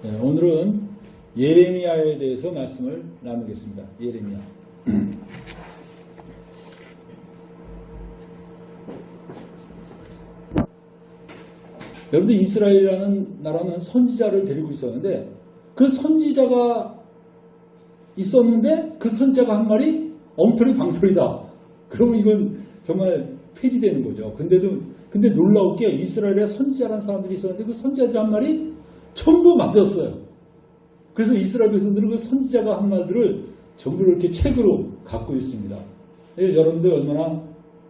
네, 오늘은 예레미야에 대해서 말씀을 나누겠습니다. 예레미야. 여러분들 이스라엘이라는 나라는 선지자를 데리고 있었는데 그 선지자가 있었는데 그 선지자가 한 말이 엉터리 방터리다. 그러면 이건 정말 폐지되는 거죠. 근데 놀라울 게 이스라엘에 선지자라는 사람들이 있었는데 그 선지자들이 한 말이 전부 맞았어요. 그래서 이스라엘 백성들은 그 선지자가 한 말들을 전부 이렇게 책으로 갖고 있습니다. 여러분들 얼마나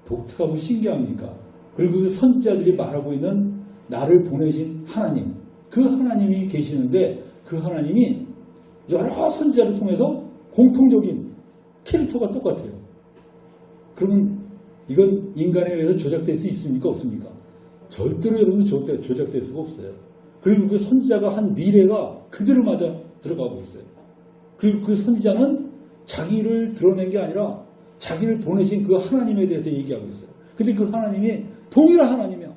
독특하고 신기합니까? 그리고 그 선지자들이 말하고 있는 나를 보내신 하나님, 그 하나님이 계시는데 그 하나님이 여러 선지자를 통해서 공통적인 캐릭터가 똑같아요. 그러면 이건 인간에 의해서 조작될 수 있습니까? 없습니까? 절대로 여러분들 조작될 수가 없어요. 그리고 그 선지자가 한 미래가 그대로 맞아 들어가고 있어요. 그리고 그 선지자는 자기를 드러낸 게 아니라 자기를 보내신 그 하나님에 대해서 얘기하고 있어요. 근데 그 하나님이 동일한 하나님이야.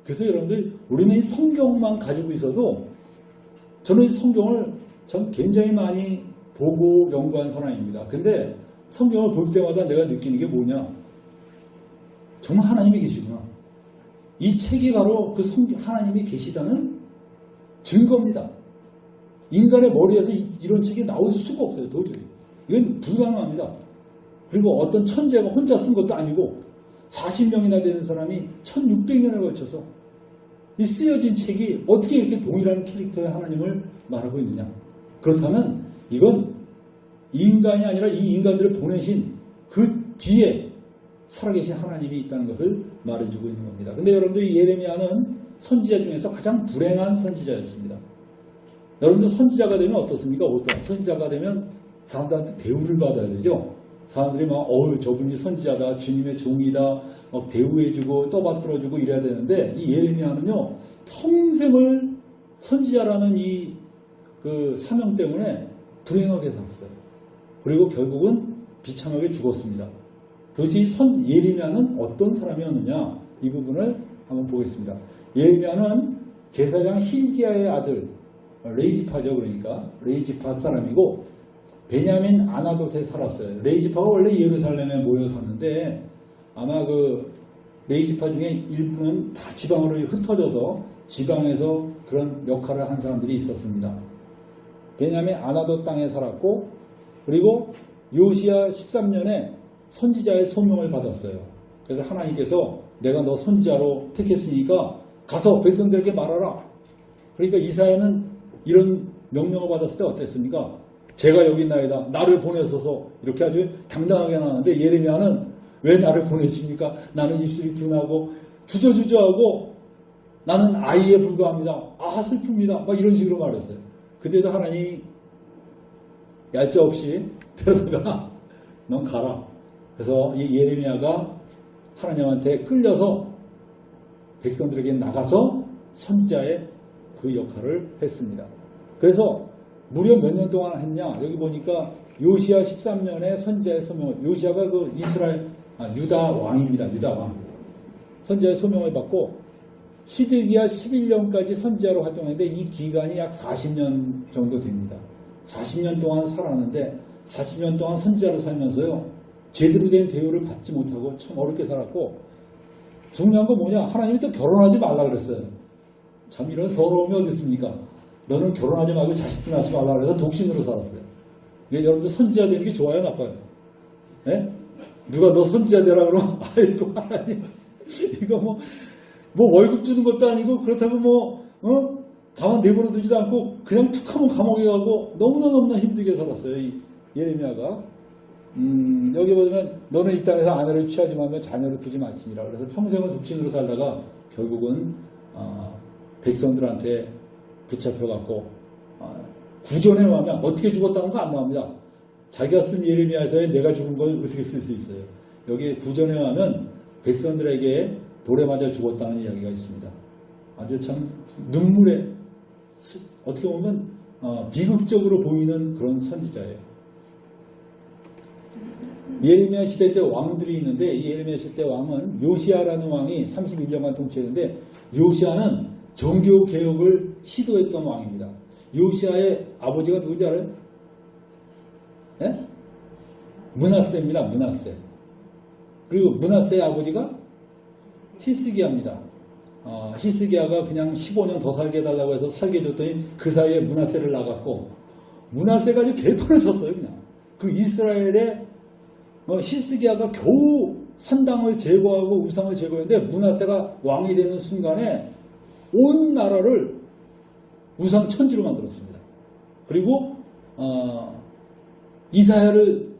그래서 여러분들 우리는 이 성경만 가지고 있어도 저는 이 성경을 전 굉장히 많이 보고 연구한 사람입니다. 근데 성경을 볼 때마다 내가 느끼는 게 뭐냐? 정말 하나님이 계시구나. 이 책이 바로 그 하나님이 계시다는 증거입니다. 인간의 머리에서 이런 책이 나올 수가 없어요. 도저히. 이건 불가능합니다. 그리고 어떤 천재가 혼자 쓴 것도 아니고 40명이나 되는 사람이 1600년을 걸쳐서 이 쓰여진 책이 어떻게 이렇게 동일한 캐릭터의 하나님을 말하고 있느냐. 그렇다면 이건 인간이 아니라 이 인간들을 보내신 그 뒤에 살아계신 하나님이 있다는 것을 말해주고 있는 겁니다. 근데 여러분들 예레미야는 선지자 중에서 가장 불행한 선지자였습니다. 여러분들 선지자가 되면 어떻습니까? 보통 선지자가 되면 사람들한테 대우를 받아야 되죠. 사람들이 막 저분이 선지자다, 주님의 종이다, 막 대우해주고 떠받들어주고 이래야 되는데 이 예레미야는요 평생을 선지자라는 이 그 사명 때문에 불행하게 살았어요. 그리고 결국은 비참하게 죽었습니다. 도대체 예레미야는 어떤 사람이었느냐 이 부분을 한번 보겠습니다. 예레미야는 제사장 힐기야의 아들 레이지파죠. 그러니까 레이지파 사람이고 베냐민 아나돗에 살았어요. 레이지파가 원래 예루살렘에 모여 사는데 아마 그 레이지파 중에 일부는 다 지방으로 흩어져서 지방에서 그런 역할을 한 사람들이 있었습니다. 베냐민 아나돗 땅에 살았고 그리고 요시야 13년에 선지자의 소명을 받았어요. 그래서 하나님께서 내가 너 선지자로 택했으니까 가서 백성들에게 말하라. 그러니까 이사야는 이런 명령을 받았을 때 어땠습니까? 제가 여기 있나이다. 나를 보내소서. 이렇게 아주 당당하게 나왔는데 예레미야는 왜 나를 보내십니까? 나는 입술이 둔하고 주저주저하고 나는 아이에 불과합니다. 아 슬픕니다. 막 이런 식으로 말했어요. 그때도 하나님이 얄짤없이 데려다가 넌 가라. 그래서 이 예레미야가 하나님한테 끌려서 백성들에게 나가서 선지자의 그 역할을 했습니다. 그래서 무려 몇 년 동안 했냐? 여기 보니까 요시야 13년에 선지자의 소명을, 요시야가 그 유다 왕입니다. 유다 왕. 선지자의 소명을 받고 시드기야 11년까지 선지자로 활동했는데 이 기간이 약 40년 정도 됩니다. 40년 동안 살았는데 40년 동안 선지자로 살면서요. 제대로 된 대우를 받지 못하고 참 어렵게 살았고 중요한 건 뭐냐? 하나님이 또 결혼하지 말라 그랬어요. 참 이런 서러움이 어디 있습니까? 너는 결혼하지 말고 자식도 낳지 말라 그래서 독신으로 살았어요. 이게 여러분들 선지자 되는 게 좋아요, 나빠요? 예? 누가 너 선지자 되라 그러면 아이고 하나님 이거 뭐 월급 주는 것도 아니고 그렇다고 가만 내버려 두지도 않고 그냥 툭 하면 감옥에 가고 너무나 힘들게 살았어요. 이 예레미야가. 여기 보면 너는 이 땅에서 아내를 취하지 말며 자녀를 두지 말지니라. 그래서 평생을 독신으로 살다가 결국은 백성들한테 붙잡혀갖고 구전에 가면 어떻게 죽었다는 거 안 나옵니다. 자기가 쓴 예레미야에서의 내가 죽은 걸 어떻게 쓸 수 있어요. 여기 구전에 가면 백성들에게 돌에 맞아 죽었다는 이야기가 있습니다. 아주 참 눈물에 어떻게 보면 비극적으로 보이는 그런 선지자예요. 예레미야 시대 때 왕들이 있는데 이 예레미야 시대 때 왕은 요시야라는 왕이 31년간 통치했는데 요시야는 종교 개혁을 시도했던 왕입니다. 요시아의 아버지가 누군지 알아요? 예? 므낫세입니다. 므낫세. 그리고 므낫세의 아버지가 히스기야입니다. 히스기야가 그냥 15년 더 살게 해달라고 해서 살게 해줬더니 그 사이에 므낫세를 나갔고, 므낫세가 아주 개판을 쳤어요. 그냥 그 이스라엘의 히스기야가 겨우 산당을 제거하고 우상을 제거했는데, 므낫세가 왕이 되는 순간에 온 나라를 우상 천지로 만들었습니다. 그리고 이사야를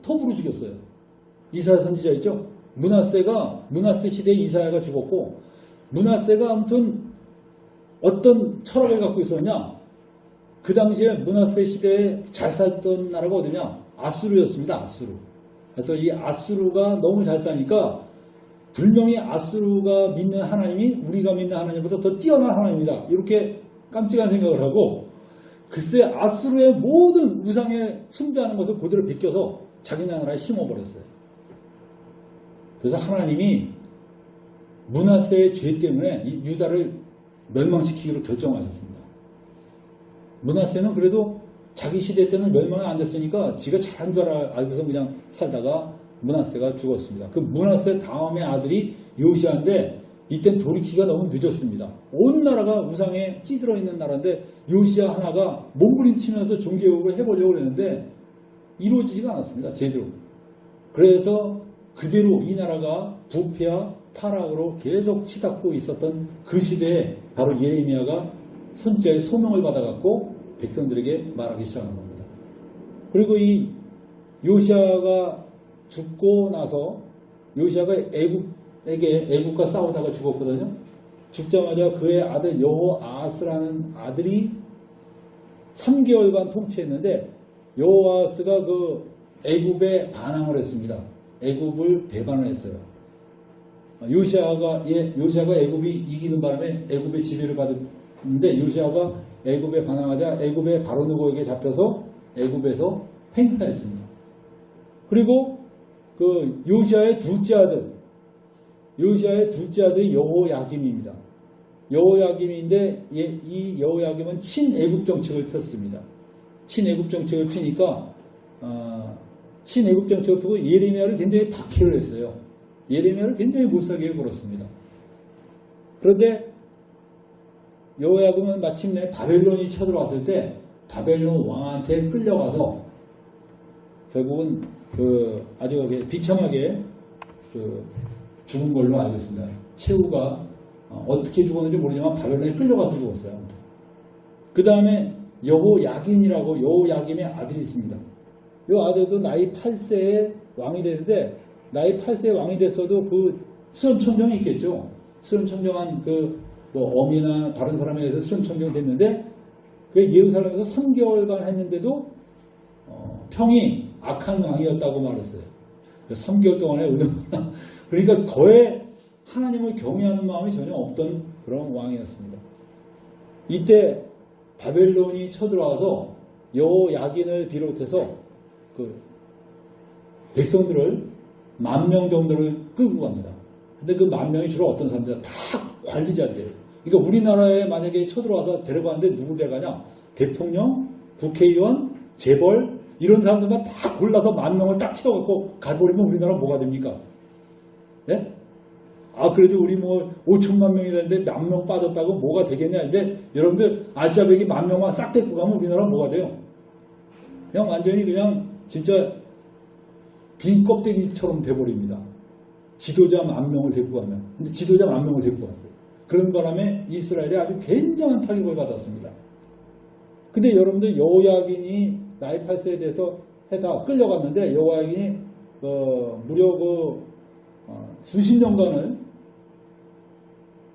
톱으로 죽였어요. 이사야 선지자 있죠? 므낫세 시대에 이사야가 죽었고, 므낫세가 아무튼 어떤 철학을 갖고 있었냐? 그 당시에 므낫세 시대에 잘 살던 나라가 어디냐? 아수르였습니다. 아수르. 그래서 이 아수르가 너무 잘 사니까 분명히 아수르가 믿는 하나님이 우리가 믿는 하나님보다 더 뛰어난 하나님이다, 이렇게 깜찍한 생각을 하고, 글쎄 아수르의 모든 우상에 숭배하는 것을 그대로 베껴서 자기 나라에 심어버렸어요. 그래서 하나님이 므낫세의 죄 때문에 이 유다를 멸망시키기로 결정하셨습니다. 므낫세는 그래도 자기 시대 때는 멸망이 안 됐으니까 지가 잘한 줄 알고서 그냥 살다가 므낫세가 죽었습니다. 그 므낫세 다음의 아들이 요시아인데, 이땐 돌이키기가 너무 늦었습니다. 온 나라가 우상에 찌들어 있는 나라인데 요시아 하나가 몸부림치면서 종교개혁을 해보려고 했는데 이루어지지가 않았습니다. 제대로. 그래서 그대로 이 나라가 부패와 타락으로 계속 치닫고 있었던 그 시대에 바로 예레미야가 선지자의 소명을 받아갖고 백성들에게 말하기 시작한 겁니다. 그리고 이 요시아가 죽고 나서, 요시아가 애국과 싸우다가 죽었거든요. 죽자마자 그의 아들 여호아스라는 아들이 3개월간 통치했는데, 여호아스가 그 애국에 반항을 했습니다. 애국을 배반을 했어요. 요시아가 애국이 이기는 바람에 애국의 지배를 받았는데, 요시아가 애국에 반항하자 애국의 바로누고에게 잡혀서 애국에서 팽사했습니다. 그리고 그 요시아의 둘째 아들이 여호야김입니다. 여호야김인데 이 여호야김은 친애국 정책을 폈습니다. 친애국 정책을 피니까 친애국 정책을 펴고 예레미야를 굉장히 박해를 했어요. 예레미야를 굉장히 못살게 굴었습니다. 그런데 여호야김은 마침내 바벨론이 쳐들어왔을 때 바벨론 왕한테 끌려가서 결국은 아주 비참하게 죽은 걸로 알고 있습니다. 최후가 어떻게 죽었는지 모르지만 바벨론에 끌려가서 죽었어요. 그 다음에 여호야김의 아들이 있습니다. 이 아들도 나이 8세에 왕이 되는데, 나이 8세에 왕이 됐어도 그 수렴청정이 있겠죠. 수렴청정한 어미나 다른 사람에 의해서 수렴청정이 됐는데, 그 예루살렘에서 3개월간 했는데도 평이 악한 왕이었다고 말했어요. 3개월 동안에 얼마나, 그러니까 거의 하나님을 경외하는 마음이 전혀 없던 그런 왕이었습니다. 이때 바벨론이 쳐들어와서 여호야긴을 비롯해서 그 백성들을 10,000명 정도를 끌고 갑니다. 근데 그 10,000명이 주로 어떤 사람들이야? 다 관리자들이에요. 그러니까 우리나라에 만약에 쳐들어와서 데려가는데 누구 데려가냐? 대통령, 국회의원, 재벌, 이런 사람들만 다 골라서 10,000명을 딱 채워갖고 가버리면 우리나라 뭐가 됩니까? 네? 그래도 우리 5천만 명이 되는데 10,000명 빠졌다고 뭐가 되겠냐? 근데 여러분들 알짜배기 10,000명만 싹 데리고 가면 우리나라 뭐가 돼요? 그냥 완전히 그냥 진짜 빈 껍데기처럼 돼버립니다. 지도자 10,000명을 데리고 가면. 근데 지도자 10,000명을 데리고 갔어요. 그런 바람에 이스라엘이 아주 굉장한 타격을 받았습니다. 근데 여러분들 여호야긴이 나이 8세에 대해서 해다 끌려갔는데, 여호야긴이 무려 수십 년간을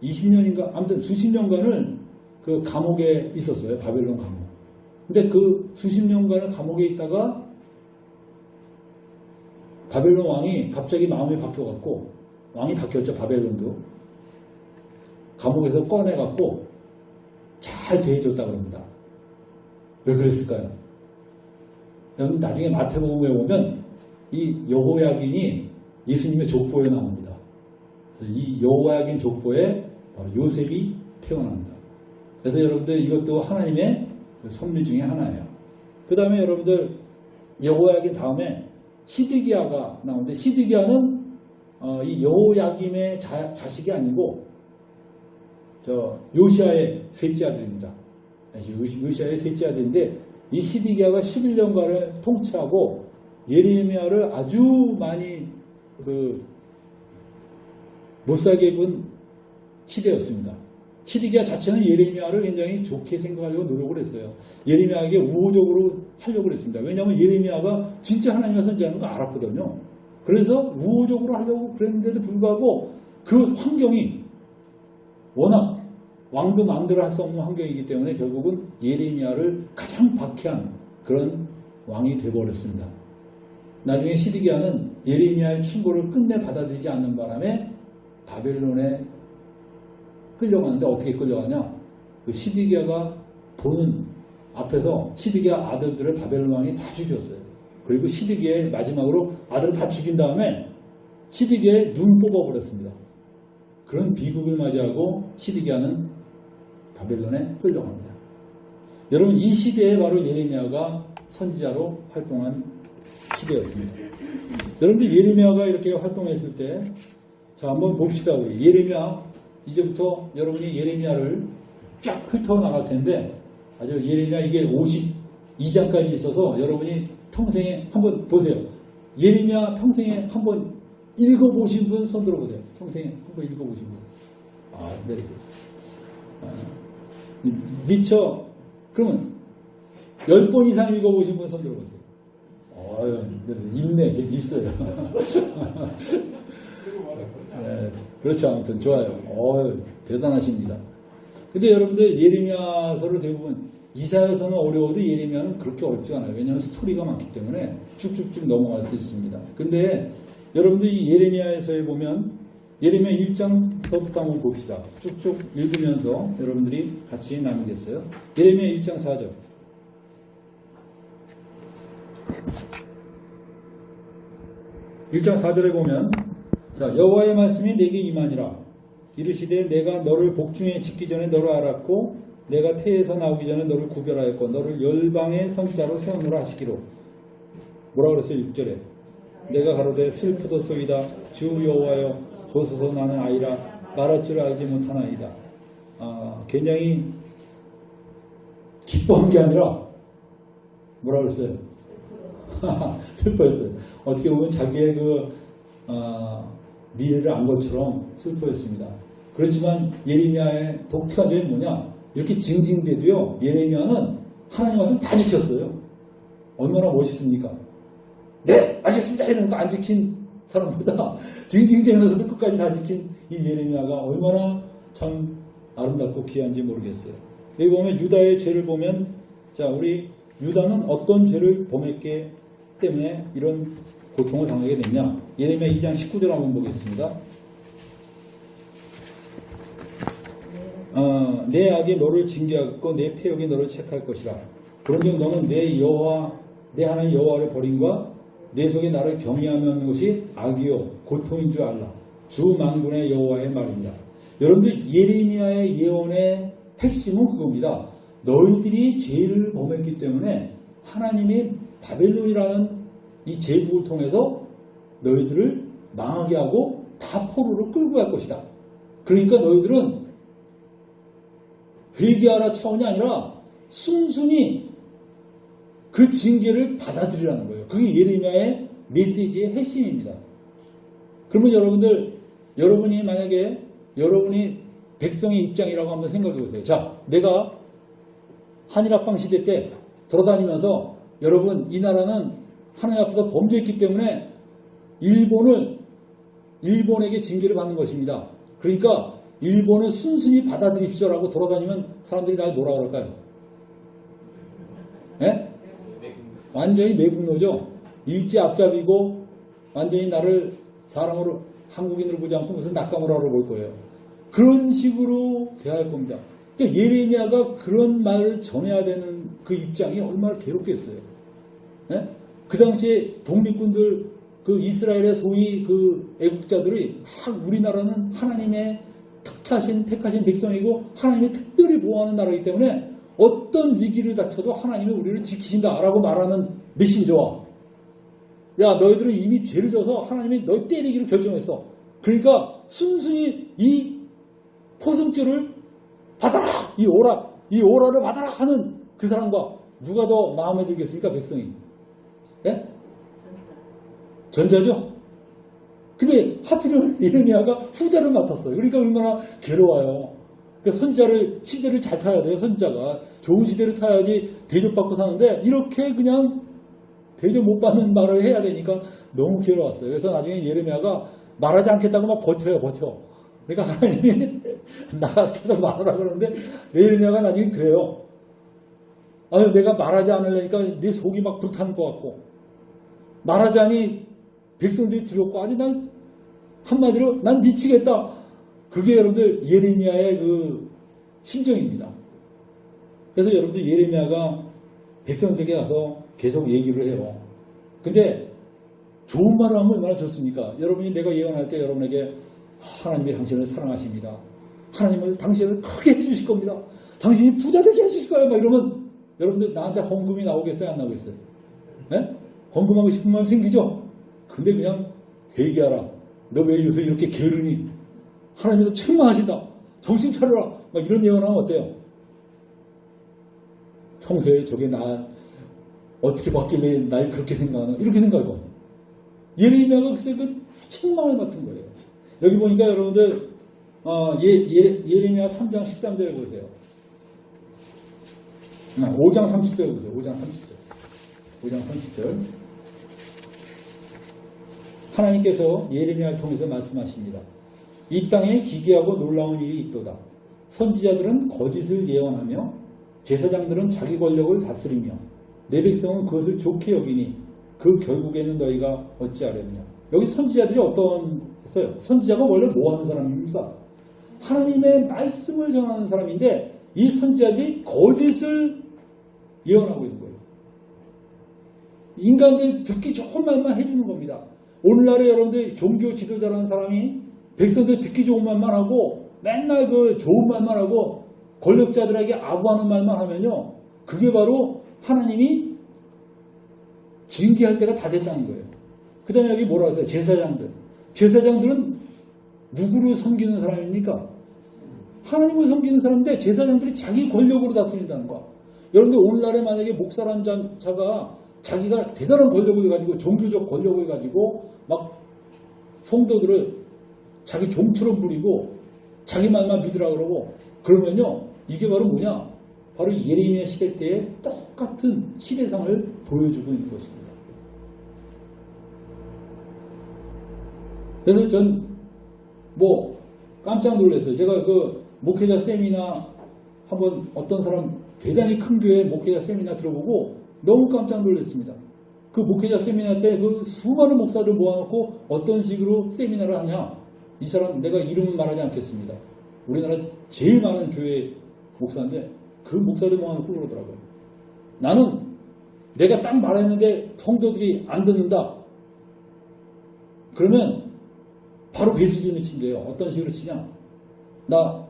20년인가 아무튼 수십 년간을 그 감옥에 있었어요. 바벨론 감옥. 근데 그 수십 년간을 감옥에 있다가 바벨론 왕이 갑자기 마음이 바뀌어갖고, 왕이 바뀌었죠. 바벨론도 감옥에서 꺼내갖고 잘 대해줬다 그럽니다. 왜 그랬을까요? 여러분 나중에 마태복음에 보면 이 여호야긴이 예수님의 족보에 나옵니다. 그래서 이 여호야긴 족보에 바로 요셉이 태어납니다. 그래서 여러분들 이것도 하나님의 그 선미 중에 하나예요. 그 다음에 여러분들 여호야긴 다음에 시드기야가 나오는데 시드기야는 이 여호야김의 자식이 아니고 요시야의 셋째 아들입니다. 요시야의 셋째 아들인데 이 시드기야가 11년간을 통치하고 예레미야를 아주 많이 못살게 입은 시대였습니다. 시드기야 자체는 예레미야를 굉장히 좋게 생각하려고 노력을 했어요. 예레미야에게 우호적으로 하려고 했습니다. 왜냐하면 예레미야가 진짜 하나님의 선지자는 거 알았거든요. 그래서 우호적으로 하려고 그랬는데도 불구하고 그 환경이 워낙 왕도 마음대로 할 수 없는 환경이기 때문에 결국은 예레미야를 가장 박해한 그런 왕이 되어버렸습니다. 나중에 시드기야는 예레미야의 충고를 끝내 받아들이지 않는 바람에 바벨론에 끌려가는데 어떻게 끌려가냐? 그 시드기야가 보는 앞에서 시드기야 아들들을 바벨론 왕이 다 죽였어요. 그리고 시드기야의 마지막으로 아들을 다 죽인 다음에 시드기야의 눈 뽑아버렸습니다. 그런 비극을 맞이하고 시드기야는 바벨론에 끌려갑니다. 여러분 이 시대에 바로 예레미야가 선지자로 활동한 시대였습니다. 여러분들 예레미야가 이렇게 활동했을 때 자 한번 봅시다. 우리 예레미야 이제부터 여러분이 예레미야를 쫙 훑어 나갈 텐데 아주 예레미야 이게 52장까지 있어서 여러분이 평생에 한번 보세요. 예레미야 평생에 한번 읽어보신 분 손 들어보세요. 평생에 한번 읽어보신 분. 네. 미처 그러면 10번 이상 읽어보신 분 손 들어보세요. 인내 있어요. 네, 그렇죠. 아무튼 좋아요. 대단하십니다. 근데 여러분들 예레미야서를 대부분 이사야서는 어려워도 예레미야는 그렇게 어렵지 않아요. 왜냐하면 스토리가 많기 때문에 쭉쭉쭉 넘어갈 수 있습니다. 근데 여러분들 이 예레미야에서에 보면 예레미야 1장서부터 한번 봅시다. 쭉쭉 읽으면서 여러분들이 같이 나누겠어요. 예레미야 1장 4절. 1장 4절에 보면 자, 여호와의 말씀이 내게 임하니라. 이르시되 내가 너를 복중에 짓기 전에 너를 알았고 내가 태에서 나오기 전에 너를 구별하였고 너를 열방의 선지자로 세우노라 하시기로. 뭐라 그랬어요? 6절에 내가 가로되 슬프도소이다 주 여호와여 보소서 나는 아이라 말할 줄 알지 못하나이다. 굉장히 기뻐한 게 아니라 뭐라 그랬어요? 슬퍼했어요. 어떻게 보면 자기의 미래를 안 것처럼 슬퍼했습니다. 그렇지만 예레미야의 독특한 점이 뭐냐? 이렇게 징징대도요. 예레미야는 하나님 말씀 다 지켰어요. 얼마나 멋있습니까? 네, 알겠습니다. 이런 거 안 지킨 사람보다 징징대면서도 끝까지 다 지킨 이 예레미야가 얼마나 참 아름답고 귀한지 모르겠어요. 여기 보면 유다의 죄를 보면 자, 우리 유다는 어떤 죄를 범했기 때문에 이런 고통을 당하게 됐냐? 예레미야 2장 19절 한번 보겠습니다. 내 악이 너를 징계하고 내 패역이 너를 책할 것이라. 그런즉 너는 내 하나님 여호와를 버림과 내 속에 나를 경외하며 하는 것이 악이요 고통인 줄 알라. 주 만군의 여호와의 말입니다. 여러분들 예레미야의 예언의 핵심은 그겁니다. 너희들이 죄를 범했기 때문에 하나님이 바벨론이라는 이 제국을 통해서 너희들을 망하게 하고 다 포로로 끌고 갈 것이다. 그러니까 너희들은 회개하라 차원이 아니라 순순히 그 징계를 받아들이라는 거예요. 그게 예레미야의 메시지의 핵심입니다. 그러면 여러분이 만약에 여러분이 백성의 입장이라고 한번 생각해 보세요. 자, 내가 한일합방 시대 때 돌아다니면서 여러분 이 나라는 하나님 앞에서 범죄했기 때문에 일본에게 징계를 받는 것입니다. 그러니까 일본을 순순히 받아들이십시오라고 돌아다니면 사람들이 날 뭐라 그럴까요? 예? 완전히 매국노죠. 일제 앞잡이고 완전히 나를 사람으로 한국인으로 보지 않고 무슨 낙가무라로 볼 거예요. 그런 식으로 대할 겁니다. 그러니까 예레미야가 그런 말을 전해야 되는 그 입장이 얼마나 괴롭겠어요. 예? 그 당시에 독립군들 그 이스라엘의 소위 그 애국자들이 우리나라는 하나님의 택하신 백성이고 하나님이 특별히 보호하는 나라이기 때문에 어떤 위기를 닥쳐도 하나님이 우리를 지키신다라고 말하는 메신저와 야 너희들은 이미 죄를 져서 하나님이 너희 때리기로 결정했어. 그러니까 순순히 이 포승줄을 받아라. 이 오라를 받아라 하는 그 사람과 누가 더 마음에 들겠습니까? 백성이. 예? 전자죠. 근데 하필이면 예레미야가 후자를 맡았어요. 그러니까 얼마나 괴로워요. 그러니까 선지자를 시대를 잘 타야 돼요. 선지자가 좋은 시대를 타야지 대접받고 사는데 이렇게 그냥 대접 못 받는 말을 해야 되니까 너무 괴로웠어요. 그래서 나중에 예레미야가 말하지 않겠다고 막 버텨. 그러니까 하나님이 나한테도 말하라 그러는데 예레미야가 나중에 그래요. 아유 내가 말하지 않으려니까 내 속이 막 불타는 것 같고 말하자니 백성들이 두렵고 아니 난 한마디로 난 미치겠다. 그게 여러분들 예레미야의 그 심정입니다. 그래서 여러분들 예레미야가 백성들에게 가서 계속 얘기를 해요. 근데 좋은 말을 하면 얼마나 좋습니까? 여러분이 내가 예언할 때 여러분에게 하나님이 당신을 사랑하십니다. 하나님을 당신을 크게 해주실 겁니다. 당신이 부자 되게 해주실 거예요. 막 이러면 여러분들 나한테 헌금이 나오겠어요? 안 나오겠어요? 네? 헌금하고 싶은 마음 생기죠? 근데 그냥 회개하라. 너 왜 요새 이렇게 게으르니? 하나님이 너 책망하신다. 정신 차려라. 막 이런 예언하면 어때요? 평소에 저게 나 어떻게 받길래 날 그렇게 생각하나? 이렇게 생각하고. 예레미야가 글쎄 그 책망을 맡은 거예요. 여기 보니까 여러분들 예레미야 3장 13절에 보세요. 5장 30절에 보세요. 5장 30절. 하나님께서 예레미야를 통해서 말씀하십니다. 이 땅에 기괴하고 놀라운 일이 있도다. 선지자들은 거짓을 예언하며 제사장들은 자기 권력을 다스리며 내 백성은 그것을 좋게 여기니 그 결국에는 너희가 어찌하렵냐. 여기 선지자들이 어떤 했어요? 선지자가 원래 뭐 하는 사람입니까? 하나님의 말씀을 전하는 사람인데 이 선지자들이 거짓을 예언하고 있는 거예요. 인간들 듣기 좋은 말만 해주는 겁니다. 오늘날에 여러분들 종교 지도자라는 사람이 백성들 듣기 좋은 말만 하고 맨날 그 좋은 말만 하고 권력자들에게 아부하는 말만 하면요. 그게 바로 하나님이 징계할 때가 다 됐다는 거예요. 그 다음에 여기 뭐라고 했어요? 제사장들. 제사장들은 누구를 섬기는 사람입니까? 하나님을 섬기는 사람인데 제사장들이 자기 권력으로 다스린다는 거야. 여러분들 오늘날에 만약에 목사라는 자가 자기가 대단한 권력을 가지고 종교적 권력을 가지고 막 성도들을 자기 종처럼 부리고 자기 말만 믿으라 그러고 그러면요. 이게 바로 뭐냐? 바로 예레미야 시대 때의 똑같은 시대상을 보여주고 있는 것입니다. 그래서 전 뭐 깜짝 놀랐어요. 제가 그 목회자 세미나 한번 어떤 사람 대단히 큰 교회 목회자 세미나 들어보고 너무 깜짝 놀랐습니다. 그 목회자 세미나 때 그 수많은 목사들 모아놓고 어떤 식으로 세미나를 하냐. 이 사람 내가 이름은 말하지 않겠습니다. 우리나라 제일 많은 교회 목사인데 그 목사들 모아놓고 그러더라고요. 나는 내가 딱 말했는데 성도들이 안 듣는다. 그러면 바로 배수진을 친대요. 어떤 식으로 치냐. 나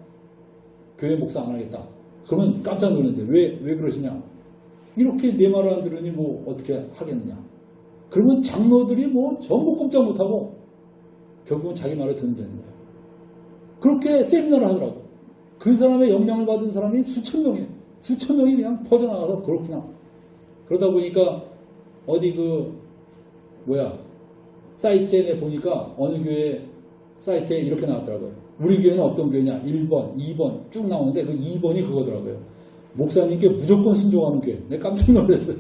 교회 목사 안 하겠다. 그러면 깜짝 놀랐는데 왜 그러시냐. 이렇게 내 말을 안 들으니 뭐 어떻게 하겠느냐. 그러면 장로들이 뭐 전부 꼼짝 못하고 결국은 자기 말을 듣는다는 거예요. 그렇게 세미나를 하더라고. 그 사람의 영향을 받은 사람이 수천 명이에요. 수천 명이 그냥 퍼져나가서 그렇구나. 그러다 보니까 어디 사이트에 보니까 어느 교회 사이트에 이렇게 나왔더라고요. 우리 교회는 어떤 교회냐. 1번, 2번 쭉 나오는데 그 2번이 그거더라고요. 목사님께 무조건 순종하는 교회. 내가 깜짝 놀랐어요.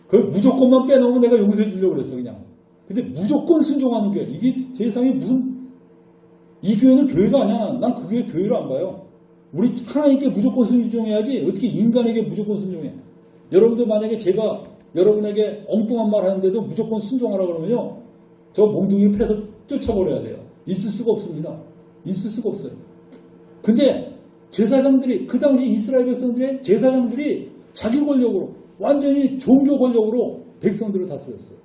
그 무조건만 빼놓으면 내가 용서해 주려고 그랬어 그냥. 근데 무조건 순종하는 교회. 이게 세상에 무슨 이 교회는 교회가 아니야. 난 그 교회 교회를 안 봐요. 우리 하나님께 무조건 순종해야지 어떻게 인간에게 무조건 순종해. 여러분들 만약에 제가 여러분에게 엉뚱한 말 하는데도 무조건 순종하라 그러면요. 저 몽둥이를 패서 쫓아버려야 돼요. 있을 수가 없습니다. 있을 수가 없어요. 근데 제사장들이 그 당시 이스라엘 백성들의 제사장들이 자기 권력으로 완전히 종교 권력으로 백성들을 다스렸어요.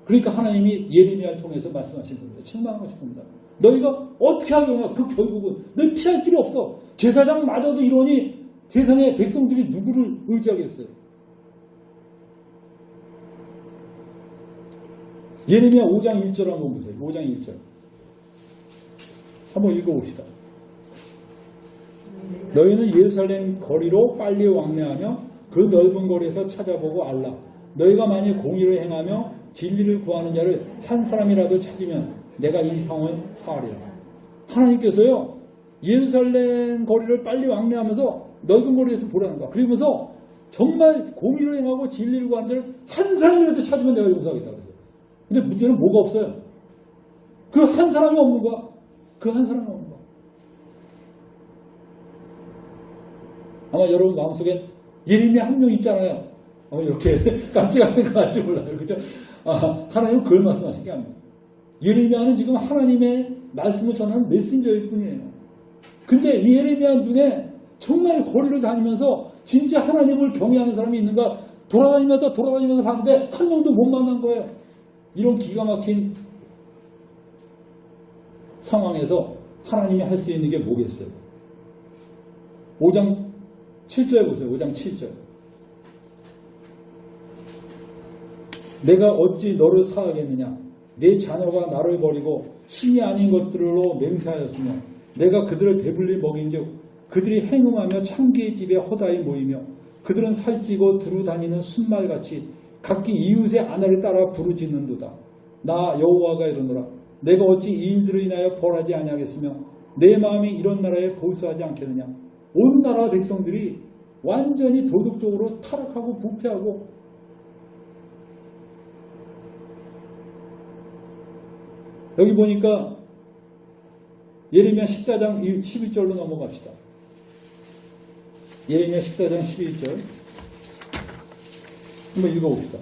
그러니까 하나님이 예레미야를 통해서 말씀하신 겁니다. 책망하신 겁니다. 너희가 어떻게 하겠냐. 그 결국은 너희 피할 길이 없어. 제사장마저도 이러니 세상의 백성들이 누구를 의지하겠어요? 예레미야 5장 1절 한번 보세요. 5장 1절. 한번 읽어봅시다. 너희는 예루살렘 거리로 빨리 왕래하며 그 넓은 거리에서 찾아보고 알라. 너희가 만일 공의를 행하며 진리를 구하는 자를 한 사람이라도 찾으면 내가 이 성을 사하리라. 하나님께서요, 예루살렘 거리를 빨리 왕래하면서 넓은 거리에서 보라는 거야. 그러면서 정말 공의를 행하고 진리를 구하는 자를 한 사람이라도 찾으면 내가 용서하겠다 그랬어요. 근데 문제는 뭐가 없어요? 그 한 사람이 없는 거야. 그 한 사람이 없는 거야. 아마 여러분 마음속에 예레미야 한 명 있잖아요. 아마 이렇게 깜찍하는 거 같지 몰라요. 그죠? 하나님은 그걸 말씀하신 게 아닙니다. 예레미야는 지금 하나님의 말씀을 전하는 메신저일 뿐이에요. 근데 이 예레미야 중에 정말 거리를 다니면서 진짜 하나님을 경외하는 사람이 있는가 돌아다니면서 봤는데 한 명도 못 만난 거예요. 이런 기가 막힌 상황에서 하나님이 할 수 있는 게 뭐겠어요? 5장 7절 보세요. 5장 7절. 내가 어찌 너를 사하겠느냐? 내 자녀가 나를 버리고 신이 아닌 것들로 맹세하였으며 내가 그들을 배불리 먹인즉 그들이 행음하며 창기의 집에 허다히 모이며 그들은 살찌고 두루 다니는 순말같이 각기 이웃의 아내를 따라 부르짖는도다. 나 여호와가 이르노라. 내가 어찌 이 일들을 인하여 벌하지 아니하겠으며 내 마음이 이런 나라에 보수하지 않겠느냐. 온 나라 백성들이 완전히 도덕적으로 타락하고 부패하고 여기 보니까 예레미야 14장 11절로 넘어갑시다. 예레미야 14장 11절 한번 읽어봅시다.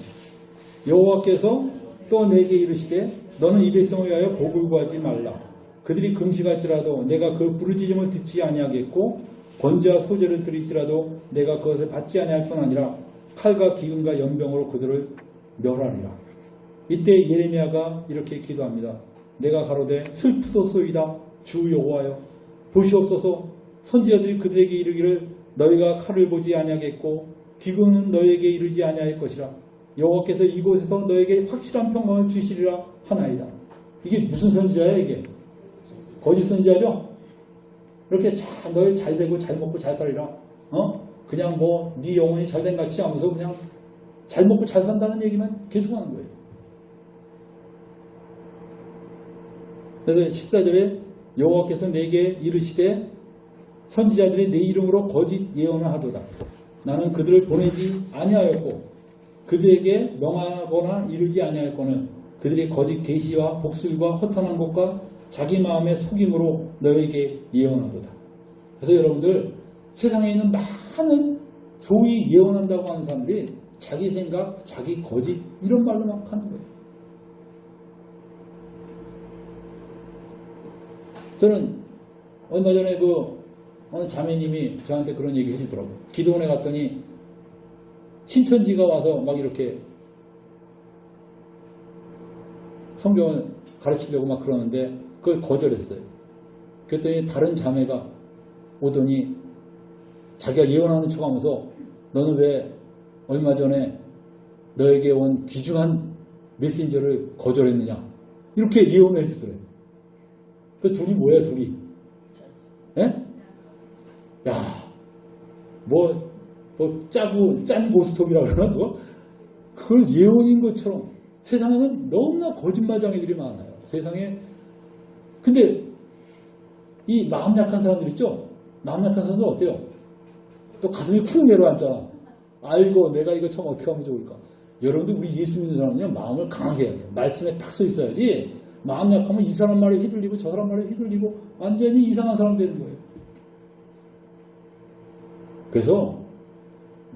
여호와께서 또 내게 이르시되 너는 이 백성을 위하여 복을 구하지 말라. 그들이 금식할지라도 내가 그 부르짖음을 듣지 아니하겠고 번제와 소제를 드릴지라도 내가 그것을 받지 아니할 뿐 아니라 칼과 기근과 연병으로 그들을 멸하리라. 이때 예레미야가 이렇게 기도합니다. 내가 가로되 슬프도소이다 주 여호와여 보시옵소서. 선지자들이 그들에게 이르기를 너희가 칼을 보지 아니하겠고 기근은 너희에게 이르지 아니할 것이라. 여호와께서 이곳에서 너에게 확실한 평강을 주시리라 하나이다. 이게 무슨 선지자예요? 이게 거짓 선지자죠? 이렇게 너희 잘 되고 잘 먹고 잘 살리라. 그냥 뭐 네 영혼이 잘된 같이 하면서 그냥 잘 먹고 잘 산다는 얘기만 계속하는 거예요. 그래서 14절에 여호와께서 내게 이르시되 선지자들이 내 이름으로 거짓 예언을 하도다. 나는 그들을 보내지 아니하였고 그들에게 명하거나 이르지 아니하였거늘 그들이 거짓 계시와 복술과 허탄한 것과 자기 마음의 속임으로 너에게 예언하도다. 그래서 여러분들 세상에 있는 많은 소위 예언한다고 하는 사람들이 자기 생각, 자기 거짓 이런 말로 막 하는 거예요. 저는 얼마 전에 어느 자매님이 저한테 그런 얘기 해주더라고요. 기도원에 갔더니 신천지가 와서 막 이렇게 성경을 가르치려고 막 그러는데 그걸 거절했어요. 그랬더니 다른 자매가 오더니 자기가 예언하는 척 하면서 너는 왜 얼마 전에 너에게 온 귀중한 메신저를 거절했느냐 이렇게 예언을 해주더래요. 그 둘이 뭐야 둘이? 예? 야, 짠 고스톱이라고 그러나 그거? 그걸 예언인 것처럼 세상에는 너무나 거짓말쟁이들이 많아요. 세상에. 근데 이 마음 약한 사람들 있죠? 마음 약한 사람들 어때요? 또 가슴이 쿵 내려앉잖아. 아이고 내가 이거 참 어떻게 하면 좋을까? 여러분들 우리 예수 믿는 사람은요 마음을 강하게 해야 돼요. 말씀에 딱 서 있어야지 마음 약하면 이 사람 말에 휘둘리고 저 사람 말에 휘둘리고 완전히 이상한 사람 되는 거예요. 그래서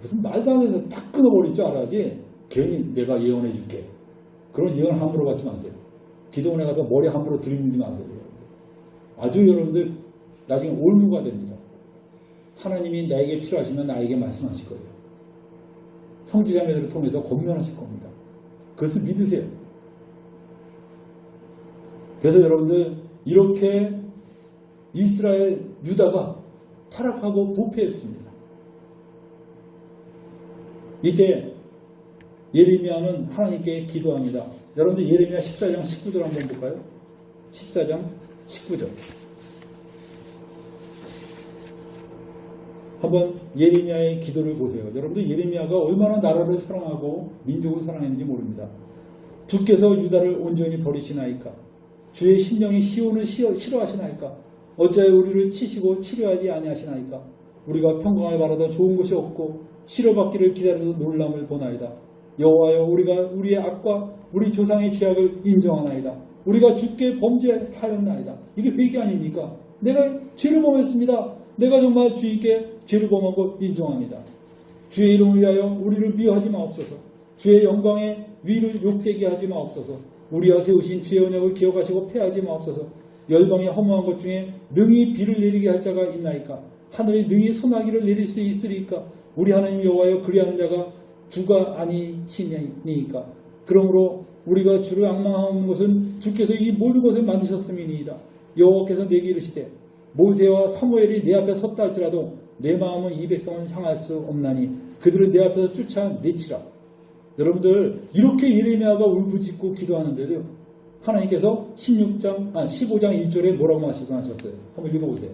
무슨 말도 안 해서 딱 끊어버릴 줄 알아야지 괜히 내가 예언해 줄게. 그런 예언 함부로 받지 마세요. 기도원에 가서 머리 함부로 들이밀지 마세요. 아주 여러분들 나중에 올무가 됩니다. 하나님이 나에게 필요하시면 나에게 말씀하실 거예요. 성지자매들을 통해서 권면하실 겁니다. 그것을 믿으세요. 그래서 여러분들 이렇게 이스라엘 유다가 타락하고 부패했습니다. 이때 예레미야는 하나님께 기도합니다. 여러분들 예레미야 14장 19절 한번 볼까요? 14장 19절. 한번 예레미야의 기도를 보세요. 여러분들 예레미야가 얼마나 나라를 사랑하고 민족을 사랑했는지 모릅니다. 주께서 유다를 온전히 버리시나이까? 주의 심령이 시온을 싫어하시나이까? 어찌하여 우리를 치시고 치료하지 아니하시나이까? 우리가 평강을 바라다 좋은 것이 없고 치료받기를 기다려도 놀람을 보나이다. 여호와여, 우리가 우리의 악과 우리 조상의 죄악을 인정하나이다. 우리가 주께 범죄하였나이다. 이게 회개 아닙니까? 내가 죄를 범했습니다. 내가 정말 주님께 죄를 범한 것 인정합니다. 주의 이름을 위하여 우리를 미워하지 마옵소서. 주의 영광의 위를 욕되게 하지 마옵소서. 우리와 세우신 주의 언약을 기억하시고 패하지 마옵소서. 열방의 허무한 것 중에 능히 비를 내리게 할 자가 있나이까? 하늘이 능히 소나기를 내릴 수 있으리까? 우리 하나님 여호와여, 그리하는 자가 주가 아니시니까. 그러므로 우리가 주를 앙망하는 것은 주께서 이 모든 것을 만드셨음이니이다. 여호와께서 내게 이르시되 모세와 사무엘이 내 앞에 섰다 할지라도 내 마음은 이 백성을 향할 수 없나니 그들은 내 앞에서 쫓아내치라. 여러분들 이렇게 예레미야가 울부짖고 기도하는데도 하나님께서 15장 1절에 뭐라고 말씀하셨어요? 한번 읽어보세요.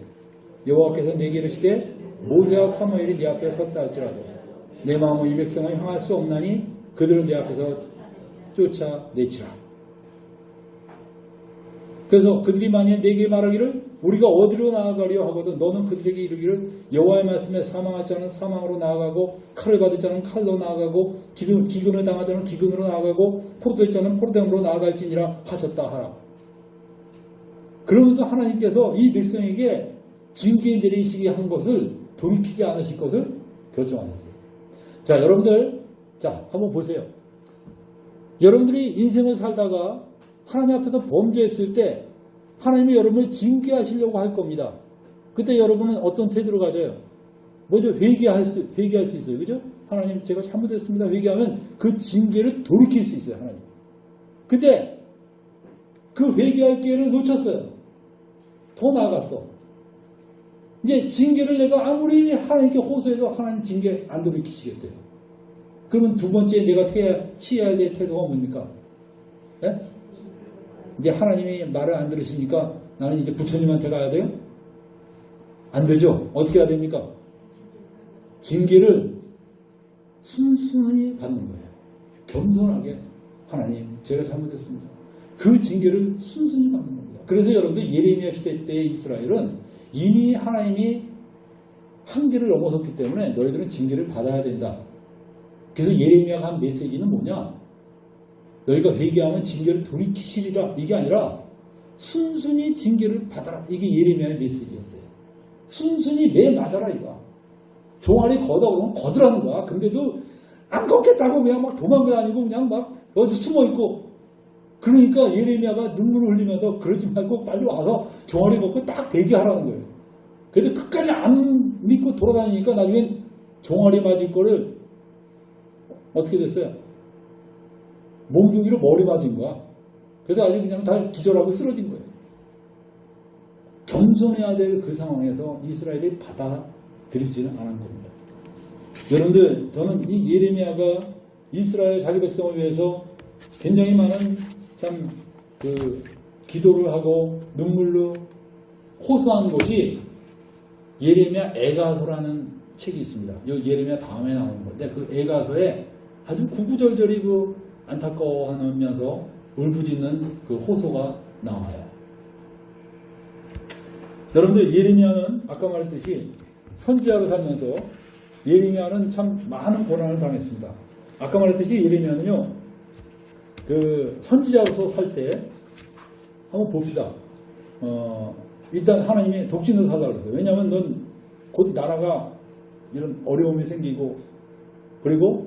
여호와께서 내게 이르시되 모세와 사무엘이 내 앞에 섰다 할지라도 내 마음은 이 백성을 향할 수 없나니 그들은 내 앞에서 쫓아내치라. 그래서 그들이 만일 내게 말하기를 우리가 어디로 나아가려 하거든 너는 그들에게 이르기를 여호와의 말씀에 사망할 자는 사망으로 나아가고 칼을 받을 자는 칼로 나아가고 기근을 당할 자는 기근으로 나아가고 포도될 자는 포도됨으로 나아갈지니라 하셨다 하라. 그러면서 하나님께서 이 백성에게 징계 내리시게 한 것을 돌이키지 않으실 것을 결정하셨어요. 자, 여러분들, 자, 한번 보세요. 여러분들이 인생을 살다가 하나님 앞에서 범죄했을 때 하나님이 여러분을 징계하시려고 할 겁니다. 그때 여러분은 어떤 태도를 가져요? 먼저 회개할 수 있어요. 그죠? 하나님, 제가 잘못했습니다. 회개하면 그 징계를 돌이킬 수 있어요. 하나님. 근데 그 회개할 기회를 놓쳤어요. 더 나아갔어. 이제 징계를 내가 아무리 하나님께 호소해도 하나님 징계 안 돌이키시겠대요. 그러면 두 번째 내가 취해야 될 태도가 뭡니까? 네? 이제 하나님이 말을 안 들으시니까 나는 이제 부처님한테 가야 돼요? 안 되죠? 어떻게 해야 됩니까? 징계를 순순히 받는 거예요. 겸손하게 하나님, 제가 잘못했습니다. 그 징계를 순순히 받는 겁니다. 그래서 여러분들 예레미야 시대 때의 이스라엘은 이미 하나님이 한계를 넘어섰기 때문에 너희들은 징계를 받아야 된다. 그래서 예레미야가 한 메시지는 뭐냐? 너희가 회개하면 징계를 돌이키시리라. 이게 아니라 순순히 징계를 받아라. 이게 예레미야의 메시지였어요. 순순히 매 맞아라 이거. 종아리 걷어 그러면 걷으라는 거야. 근데도 안 걷겠다고 그냥 막 도망다니고 그냥 막 어디 숨어 있고. 그러니까 예레미야가 눈물을 흘리면서 그러지 말고 빨리 와서 종아리 걷고 딱 대기하라는 거예요. 그래서 끝까지 안 믿고 돌아다니니까 나중엔 종아리 맞을 거를 어떻게 됐어요? 몽둥이로 머리 맞은 거야. 그래서 아주 그냥 다 기절하고 쓰러진 거예요. 겸손해야 될 그 상황에서 이스라엘이 받아들이지는 않은 겁니다. 여러분들, 저는 이 예레미야가 이스라엘 자기 백성을 위해서 굉장히 많은 참 기도를 하고 눈물로 호소한 것이 예레미야 애가서라는 책이 있습니다. 이 예레미야 다음에 나오는 건데 그 애가서에 아주 구구절절히 안타까워하면서 울부짖는 그 호소가 나와요. 여러분들 예레미야는 아까 말했듯이 선지자로 살면서 예레미야는 참 많은 고난을 당했습니다. 아까 말했듯이 예레미야는요 그 선지자로서 살 때 한번 봅시다. 일단 하나님이 독진으로 살라고 그랬어요. 왜냐하면 넌 곧 나라가 이런 어려움이 생기고 그리고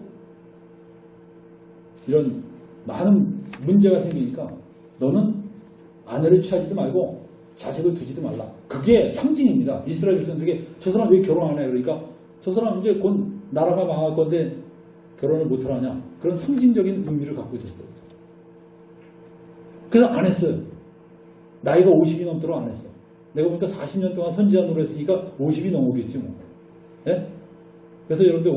이런 많은 문제가 생기니까 너는 아내를 취하지도 말고 자식을 두지도 말라. 그게 상징입니다. 이스라엘 백성들에게 저 사람 왜 결혼 안 해? 그러니까 저 사람 이제 곧 나라가 망할 건데 결혼을 못 하냐. 그런 상징적인 의미를 갖고 있었어요. 그래서 안 했어요. 나이가 50이 넘도록 안 했어. 내가 보니까 40년 동안 선지자 노릇 했으니까 50이 넘었겠지 뭐. 네? 그래서 여러분들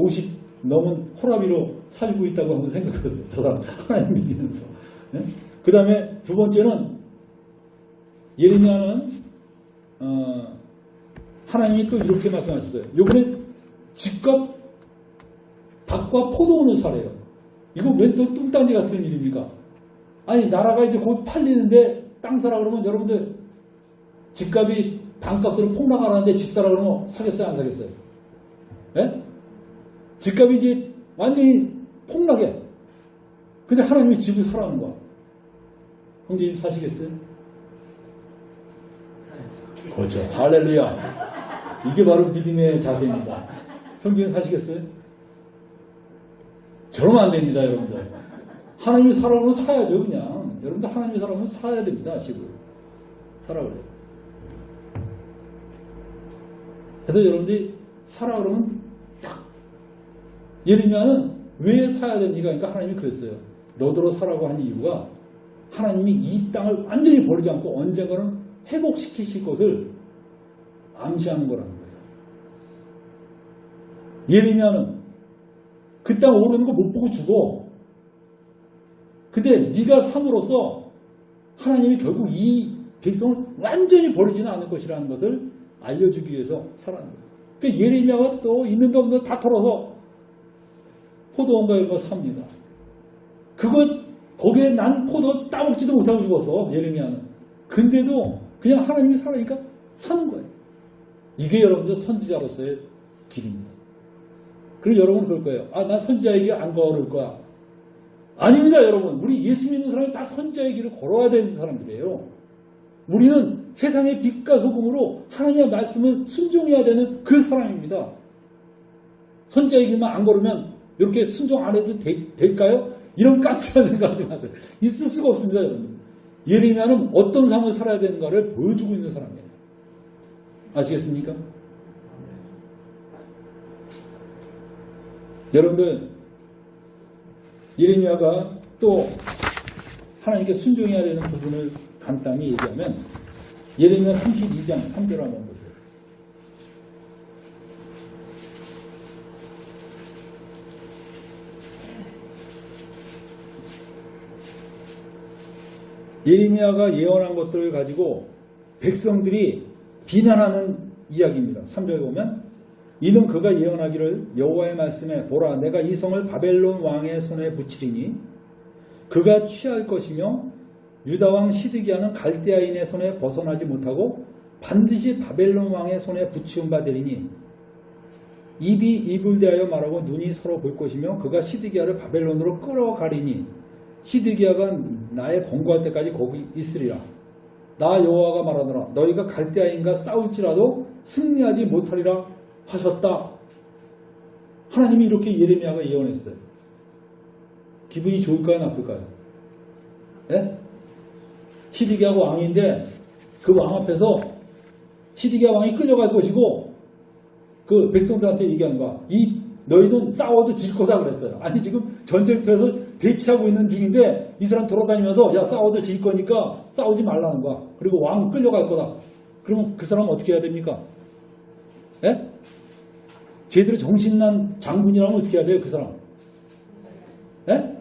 너무 호라비로 살고 있다고 한번 생각해보세요. 저 사람 하나님 믿으면서. 그 다음에 두 번째는 예레미야는 하나님이 또 이렇게 말씀하셨어요. 요번에 집값 닭과 포도원을 사래요. 이거 왜 또 뚱딴지 같은 일입니까? 아니 나라가 이제 곧 팔리는데 땅 사라 그러면 여러분들 집값이 반값으로 폭락하는데 집 사라 그러면 사겠어요 안 사겠어요? 예? 집값이 이제 완전히 폭락해. 근데 하나님이 집을 사라는 거야. 형제님 사시겠어요? 그렇죠. 할렐루야. 이게 바로 믿음의 자세입니다. 형제님 사시겠어요? 저러면 안 됩니다, 여러분들. 하나님이 사라면 사야죠, 그냥. 여러분들 하나님이 사라면 사야 됩니다, 집을. 사라 그래요. 그래서 여러분들이 사라 그러면 딱. 예레미야는 왜 사야 됩니까? 그러니까 하나님이 그랬어요. 너더러 사라고 한 이유가 하나님이 이 땅을 완전히 버리지 않고 언젠가는 회복시키실 것을 암시하는 거라는 거예요. 예레미야는 그 땅 오르는 거 못 보고 죽어. 근데 네가 삼으로써 하나님이 결국 이 백성을 완전히 버리지는 않을 것이라는 것을 알려주기 위해서 살아난 거예요. 그러니까 예레미야가 또 있는 데 없는 데 다 털어서 포도원과 이런 거 삽니다. 거기에 난 포도 따먹지도 못하고 죽었어, 예레미야는. 근데도 그냥 하나님이 살아니까 사는 거예요. 이게 여러분들 선지자로서의 길입니다. 그리고 여러분은 그럴 거예요. 아, 난 선지자의 길 안 걸을 거야. 아닙니다, 여러분. 우리 예수 믿는 사람이 다 선지자의 길을 걸어야 되는 사람들이에요. 우리는 세상의 빛과 소금으로 하나님의 말씀을 순종해야 되는 그 사람입니다. 선지자의 길만 안 걸으면 이렇게 순종 안 해도 될까요? 이런 깜짝이야 생각하지 마세요. 있을 수가 없습니다, 여러분. 예레미야는 어떤 삶을 살아야 되는가를 보여주고 있는 사람이에요. 아시겠습니까? 여러분들, 예레미야가 또 하나님께 순종해야 되는 부분을 간단히 얘기하면 예레미야 32장 3절 한번 보세요. 예레미야가 예언한 것들을 가지고 백성들이 비난하는 이야기입니다. 3절에 보면 이는 그가 예언하기를 여호와의 말씀에 보라 내가 이 성을 바벨론 왕의 손에 붙이리니 그가 취할 것이며 유다 왕 시드기야는 갈대아인의 손에 벗어나지 못하고 반드시 바벨론 왕의 손에 붙이움 바 되리니 입이 입을 대하여 말하고 눈이 서로 볼 것이며 그가 시드기야를 바벨론으로 끌어가리니 시드기야가 나의 권고할 때까지 거기 있으리라. 나 여호와가 말하노라 너희가 갈대아인과 싸울지라도 승리하지 못하리라 하셨다. 하나님이 이렇게 예레미야가 예언했어요. 기분이 좋을까요? 나쁠까요? 네? 시드기야가 왕인데 그 왕 앞에서 시드기야 왕이 끌려갈 것이고 그 백성들한테 얘기한 거야. 너희는 싸워도 질 거다 그랬어요. 아니 지금 전쟁터에서 대치하고 있는 중인데 이 사람 돌아다니면서 야 싸워도 질 거니까 싸우지 말라는 거야. 그리고 왕 끌려갈 거다. 그러면 그 사람은 어떻게 해야 됩니까? 예? 제대로 정신난 장군이라면 어떻게 해야 돼요? 그 사람? 예?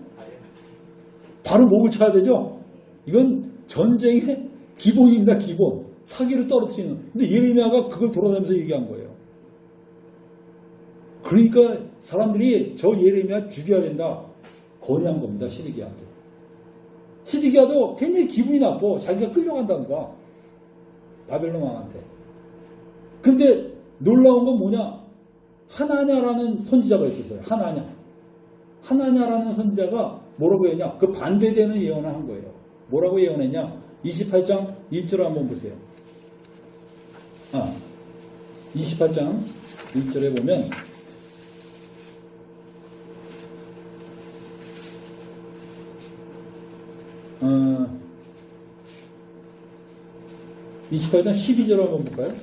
바로 목을 쳐야 되죠? 이건 전쟁의 기본입니다. 기본. 사기를 떨어뜨리는. 근데 예레미야가 그걸 돌아다니면서 얘기한 거예요. 그러니까 사람들이 저 예레미야 죽여야 된다. 건의한 겁니다. 시드기야한테. 시드기야도 굉장히 기분이 나빠. 자기가 끌려간다는 거야. 바벨론 왕한테. 근데 놀라운 건 뭐냐? 하나냐라는 선지자가 있었어요. 하나냐라는 선지자가 뭐라고 했냐? 그 반대되는 예언을 한 거예요. 뭐라고 예언했냐? 28장 1절 한번 보세요. 28장 1절에 보면 28장 12절 한번 볼까요?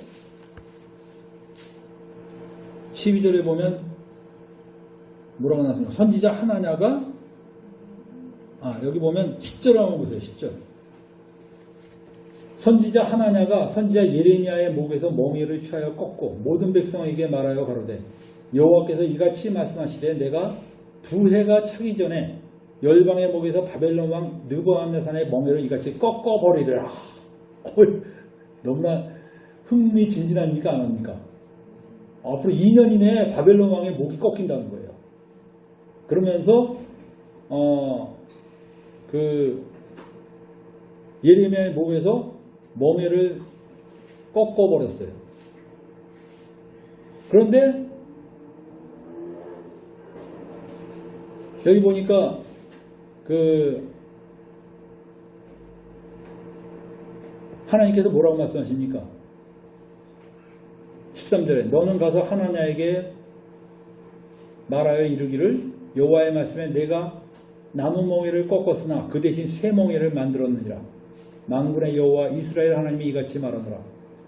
12절에 보면 뭐라고 나왔습니까? 선지자 하나냐가 여기 보면 10절 한번 보세요. 10절. 선지자 하나냐가 선지자 예레미야의 목에서 멍에를 취하여 꺾고 모든 백성에게 말하여 가로되 여호와께서 이같이 말씀하시되 내가 두 해가 차기 전에 열방의 목에서 바벨론 왕 느부갓네살의 멍에를 이같이 꺾어버리리라. 너무나 흥미진진합니까? 안 합니까? 앞으로 2년 이내에 바벨론 왕의 목이 꺾인다는 거예요. 그러면서 예레미야의 목에서 멍에를 꺾어버렸어요. 그런데 여기 보니까 하나님께서 뭐라고 말씀하십니까? 13절에 너는 가서 하나냐에게 말하여 이르기를 여호와의 말씀에 내가 나무 멍에를 꺾었으나 그 대신 새 멍에를 만들었느니라. 만군의 여호와 이스라엘 하나님이 이같이 말하노라.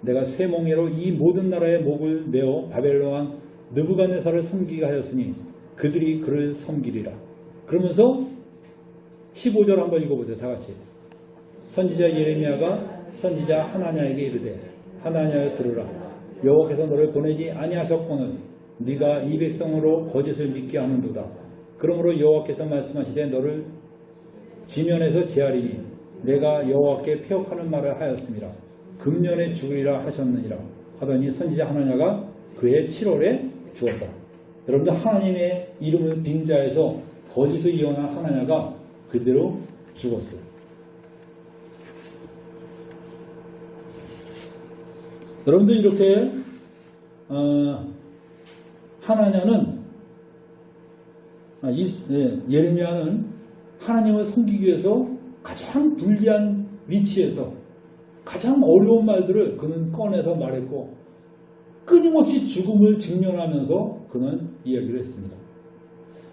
내가 새 멍에로 이 모든 나라의 목을 메어 바벨론 왕 느부갓네살을 섬기게 하였으니 그들이 그를 섬기리라. 그러면서 15절 한번 읽어보세요. 다같이. 선지자 예레미야가 선지자 하나냐에게 이르되 하나냐여 들으라. 여호와께서 너를 보내지 아니하셨거늘 네가 이 백성으로 거짓을 믿게 하는도다. 그러므로 여호와께서 말씀하시되 너를 지면에서 제하리니 내가 여호와께 폐역하는 말을 하였습니다. 금년에 죽으리라 하셨느니라 하더니 선지자 하나냐가 그해 7월에 죽었다. 여러분들 하나님의 이름을 빙자해서 거짓을 이용한 하나냐가 그대로 죽었어요. 여러분들 이렇게 하나냐는 예레미야는 하나님을 섬기기 위해서 가장 불리한 위치에서 가장 어려운 말들을 그는 꺼내서 말했고 끊임없이 죽음을 직면하면서 그는 이야기를 했습니다.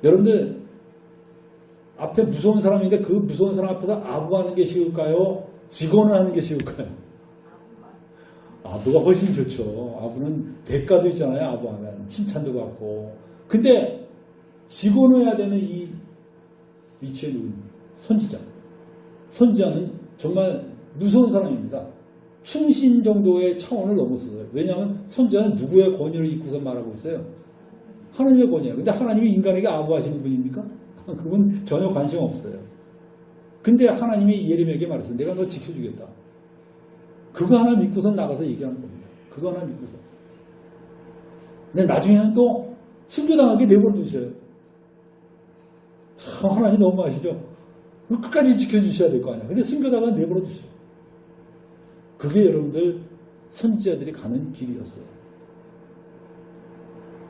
여러분들 앞에 무서운 사람인데 그 무서운 사람 앞에서 아부하는 게 쉬울까요? 직언을 하는 게 쉬울까요? 아부가 훨씬 좋죠. 아부는 대가도 있잖아요. 아부하면 칭찬도 받고. 근데 직언을 해야 되는 이 위치에 누군 선지자. 선지자는 정말 무서운 사람입니다. 충신 정도의 차원을 넘었어요. 왜냐하면 선지자는 누구의 권위를 입고서 말하고 있어요? 하나님의 권위예요. 근데 하나님이 인간에게 아부하시는 분입니까? 그건 전혀 관심 없어요. 근데 하나님이 예레미야에게 말했어요. 내가 너 지켜주겠다. 그거 하나 믿고서 나가서 얘기하는 겁니다. 그거 하나 믿고서. 근데 나중에는 또 순교당하게 내버려 두셔요. 참 하나님 너무 아시죠? 끝까지 지켜주셔야 될 거 아니야. 근데 순교당하면 내버려 두셔요. 그게 여러분들 선지자들이 가는 길이었어요.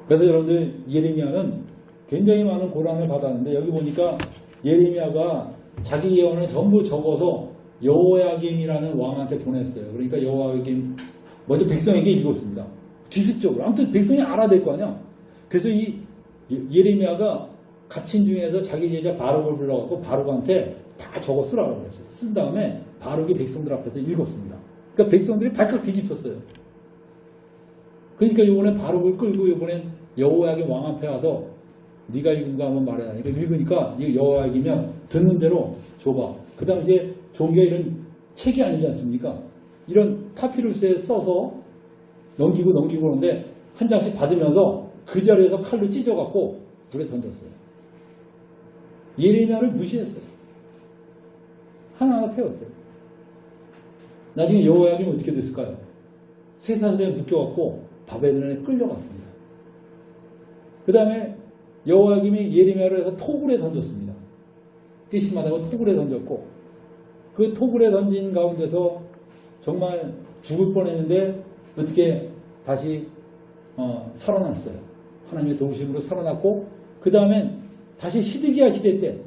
그래서 여러분들 예레미야는 굉장히 많은 고난을 받았는데 여기 보니까 예레미야가 자기 예언을 전부 적어서 여호야김이라는 왕한테 보냈어요. 그러니까 여호야김 먼저 백성에게 읽었습니다. 기습적으로. 아무튼 백성이 알아야 될 거 아니야. 그래서 이 예레미야가 갇힌 중에서 자기 제자 바룩을 불러갖고 바룩한테 다 적어 쓰라고 그랬어요. 쓴 다음에 바룩이 백성들 앞에서 읽었습니다. 그러니까 백성들이 발칵 뒤집혔어요. 그러니까 이번에 바룩을 끌고 이번엔 여호야김 왕 앞에 와서 네가 읽은 거 한번 말해라. 그러니까 읽으니까 이 여호야김이면 듣는 대로 줘봐. 그 당시에 종교가 이런 책이 아니지 않습니까? 이런 파피루스에 써서 넘기고 그러는데 한 장씩 받으면서 그 자리에서 칼로 찢어갖고 불에 던졌어요. 예레미야를 무시했어요. 하나하나 태웠어요. 나중에 여호야김이 어떻게 됐을까요? 쇠사슬에 묶여갖고 바벨론에 끌려갔습니다. 그 다음에 여호야김이 예레미야를 해서 토굴에 던졌습니다. 괘씸하다고 토굴에 던졌고 그 토굴에 던진 가운데서 정말 죽을 뻔했는데 어떻게 다시 살아났어요. 하나님의 도우심으로 살아났고 그 다음엔 다시 시드기야 시대 때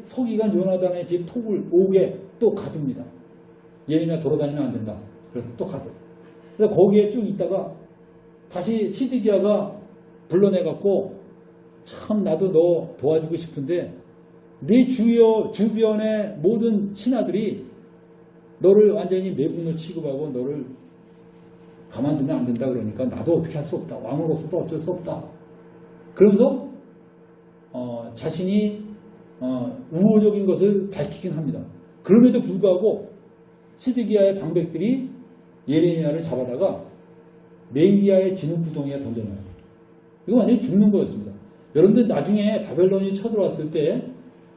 서기관 요나단의 집 토굴 옥에 또 가둡니다. 예레미야 돌아다니면 안 된다. 그래서 또 가둬. 그래서 거기에 쭉 있다가 다시 시드기야가 불러내갖고 참 나도 너 도와주고 싶은데 네 주변의 모든 신하들이 너를 완전히 매국노 취급하고 너를 가만두면 안 된다 그러니까 나도 어떻게 할 수 없다. 왕으로서도 어쩔 수 없다. 그러면서 자신이 우호적인 것을 밝히긴 합니다. 그럼에도 불구하고 시드기야의 방백들이 예레미야를 잡아다가 메기야의 진흙구덩이에 던져놔요. 이거 완전히 죽는 거였습니다. 여러분들 나중에 바벨론이 쳐들어왔을 때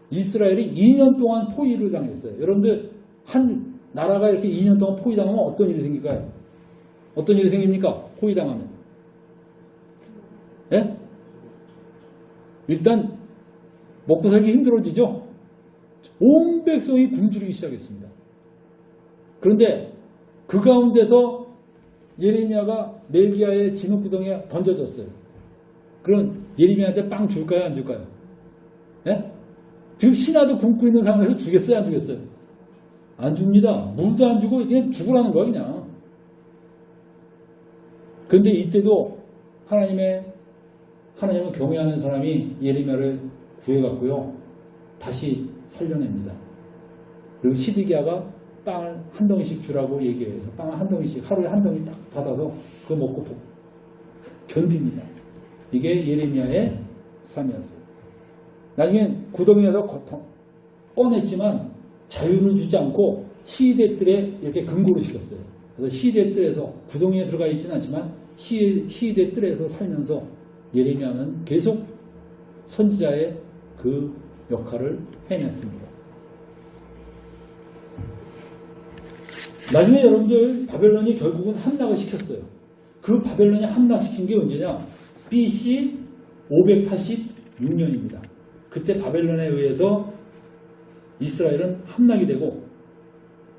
이스라엘이 2년 동안 포위를 당했어요. 여러분들 한 나라가 이렇게 2년 동안 포위당하면 어떤 일이 생길까요? 어떤 일이 생깁니까? 포위당하면. 예? 일단 먹고 살기 힘들어지죠? 온 백성이 굶주리기 시작했습니다. 그런데 그 가운데서 예레미야가 멜기야의 진흙구덩이에 던져졌어요. 그럼 예레미야한테 빵 줄까요? 안 줄까요? 예? 지금 신하도 굶고 있는 상황에서 주겠어요? 안 주겠어요? 안 줍니다. 물도 안 주고 그냥 죽으라는 거야 그냥. 그런데 이때도 하나님을 경외하는 사람이 예레미야를 구해갔고요. 다시 살려냅니다. 그리고 시드기야가 빵을 한 덩이씩 주라고 얘기해서 빵을 한 덩이씩 하루에 한 덩이 딱 받아서 그거 먹고 견딥니다. 이게 예레미야의 삶이었어요. 나중에 구덩이에서 꺼냈지만 자유를 주지 않고 시위대들에 이렇게 금고를 시켰어요. 그래서 시위대들에서 구덩이에 들어가 있지는 않지만 시위대들에서 살면서 예레미야는 계속 선지자의 그 역할을 해냈습니다. 나중에 여러분들 바벨론이 결국은 함락을 시켰어요. 그 바벨론이 함락시킨 게 언제냐? BC 586년입니다. 그때 바벨론에 의해서 이스라엘은 함락이 되고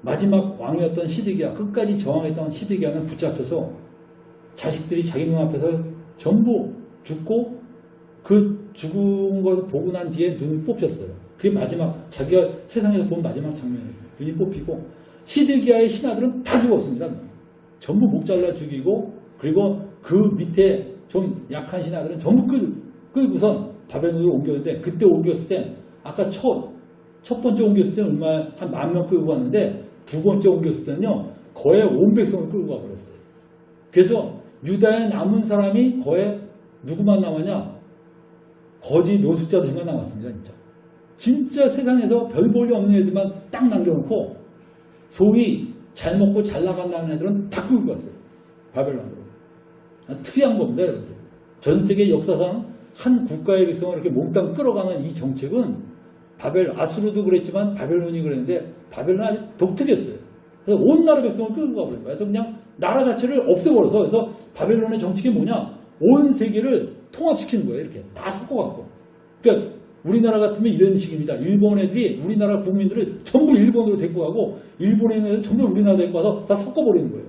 마지막 왕이었던 시드기야, 끝까지 저항했던 시드기야는 붙잡혀서 자식들이 자기 눈앞에서 전부 죽고 그 죽은 것을 보고 난 뒤에 눈이 뽑혔어요. 그게 마지막 자기가 세상에서 본 마지막 장면이에요. 눈이 뽑히고 시드기야의 신하들은 다 죽었습니다. 전부 목 잘라 죽이고 그리고 그 밑에 좀 약한 신하들은 전부 끌고선 바벨론으로 옮겼는데 그때 옮겼을 때 아까 첫 번째 옮겼을 때는 얼마 한 10,000명 끌고 갔는데 두 번째 옮겼을 때는요 거의 온 백성을 끌고 가버렸어요. 그래서 유다에 남은 사람이 거의 누구만 남았냐? 거지 노숙자들만 남았습니다. 진짜 세상에서 별 볼일 없는 애들만 딱 남겨놓고 소위 잘 먹고 잘 나간다는 애들은 다 끌고 갔어요. 바벨론으로. 특이한 겁니다. 여러분들. 전 세계 역사상 한 국가의 백성을 이렇게 몽땅 끌어가는 이 정책은 아수르도 그랬지만 바벨론이 그랬는데 바벨론은 아주 독특했어요. 그래서 온 나라 백성을 끌고 가버린 거예요. 그래서 그냥 나라 자체를 없애버려서 그래서 바벨론의 정책이 뭐냐? 온 세계를 통합시키는 거예요. 이렇게 다 섞어갖고. 그러니까 우리나라 같으면 이런 식입니다. 일본 애들이 우리나라 국민들을 전부 일본으로 데리고 가고 일본에 있는 애들 전부 우리나라 데리고 가서 다 섞어버리는 거예요.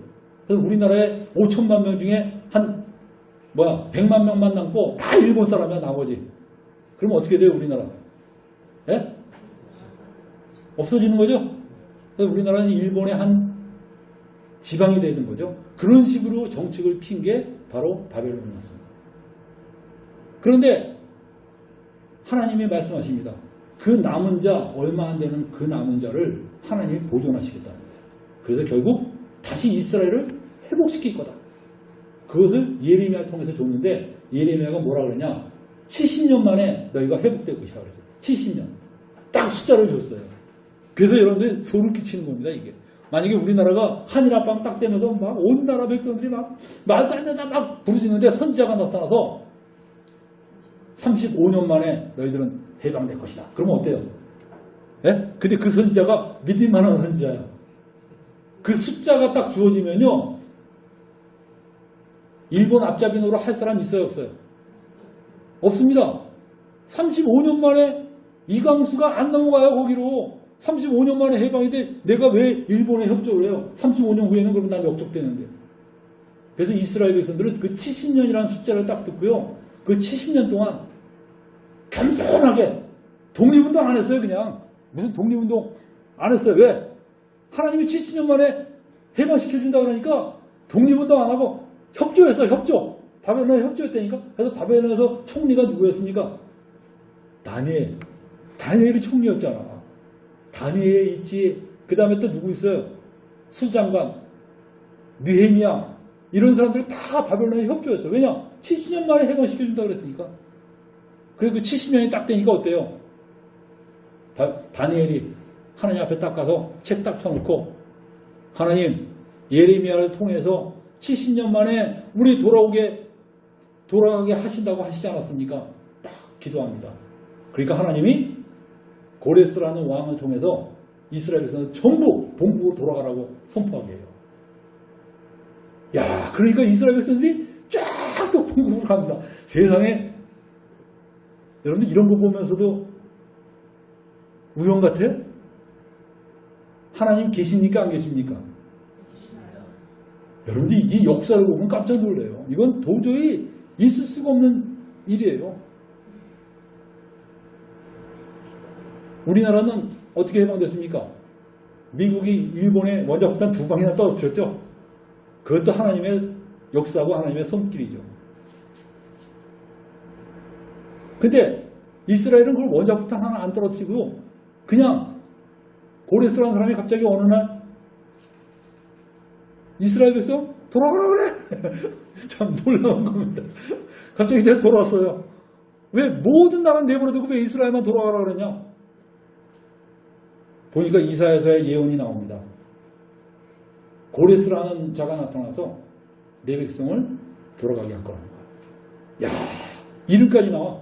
그래서 우리나라에 5천만 명 중에 한 100만 명만 남고 다 일본 사람이야 나머지. 그러면 어떻게 돼요 우리나라? 예? 없어지는 거죠? 그래서 우리나라는 일본의 한 지방이 되는 거죠. 그런 식으로 정책을 핀 게 바로 바벨론이었습니다. 그런데 하나님이 말씀하십니다. 그 남은 자, 얼마 안 되는 그 남은 자를 하나님이 보존하시겠다는 거예요. 그래서 결국 다시 이스라엘을 회복시킬 거다. 그것을 예레미야를 통해서 줬는데 예레미야가 뭐라 그러냐? 70년 만에 너희가 회복될 것이다 그랬어요. 70년. 딱 숫자를 줬어요. 그래서 여러분들 소름 끼치는 겁니다. 이게. 만약에 우리나라가 한일 합방 딱 되면서 막 온 나라 백성들이 막 말도 안 된다 막 부르짖는데 선지자가 나타나서 35년 만에 너희들은 해방될 것이다. 그러면 어때요? 예? 근데 그 선지자가 믿을만한 선지자야. 그 숫자가 딱 주어지면요. 일본 앞잡이 노릇 할 사람 있어요? 없어요? 없습니다. 35년 만에 이강수가 안 넘어가요 거기로. 35년 만에 해방이 돼 내가 왜 일본에 협조를 해요? 35년 후에는 그러면 난 역적되는데. 그래서 이스라엘 백성들은 그 70년이라는 숫자를 딱 듣고요. 그 70년 동안 겸손하게 독립운동 안 했어요 그냥. 무슨 독립운동 안 했어요. 왜? 하나님이 70년 만에 해방시켜준다 그러니까 독립운동 안 하고 협조했어. 협조. 바벨론에 협조했다니까. 그래서 바벨론에서 총리가 누구였습니까? 다니엘이 총리였잖아. 다니엘 있지. 그 다음에 또 누구 있어요? 수장관, 느헤미야 이런 사람들이 다 바벨론에 협조했어요. 왜냐? 70년 만에 해방시켜준다 그랬으니까. 그리고 그 70년이 딱 되니까 어때요? 다니엘이 하나님 앞에 딱 가서 책 딱 펴놓고 하나님 예레미야를 통해서 70년 만에 우리 돌아가게 하신다고 하시지 않았습니까? 딱 기도합니다. 그러니까 하나님이 고레스라는 왕을 통해서 이스라엘에서는 전부 본국으로 돌아가라고 선포하게 해요. 야, 그러니까 이스라엘 백성들이 쫙 또 본국으로 갑니다. 세상에, 여러분들 이런 거 보면서도 우연 같아요? 하나님 계십니까? 안 계십니까? 여러분들 이 역사를 보면 깜짝 놀래요. 이건 도저히 있을 수가 없는 일이에요. 우리나라는 어떻게 해방됐습니까? 미국이 일본에 원자폭탄 2방이나 떨어뜨렸죠. 그것도 하나님의 역사고 하나님의 손길이죠. 근데 이스라엘은 그걸 원자폭탄 하나 안 떨어뜨리고 그냥 고레스라는 사람이 갑자기 어느 날 이스라엘 백성 돌아가라 그래. 참 놀라운 겁니다. 갑자기 이제 돌아왔어요. 왜 모든 나라는 내버려두고 왜 이스라엘만 돌아가라 그러냐? 보니까 이사야서의 예언이 나옵니다. 고레스라는 자가 나타나서 내 백성을 돌아가게 할 거라는 거야. 야, 이름까지 나와.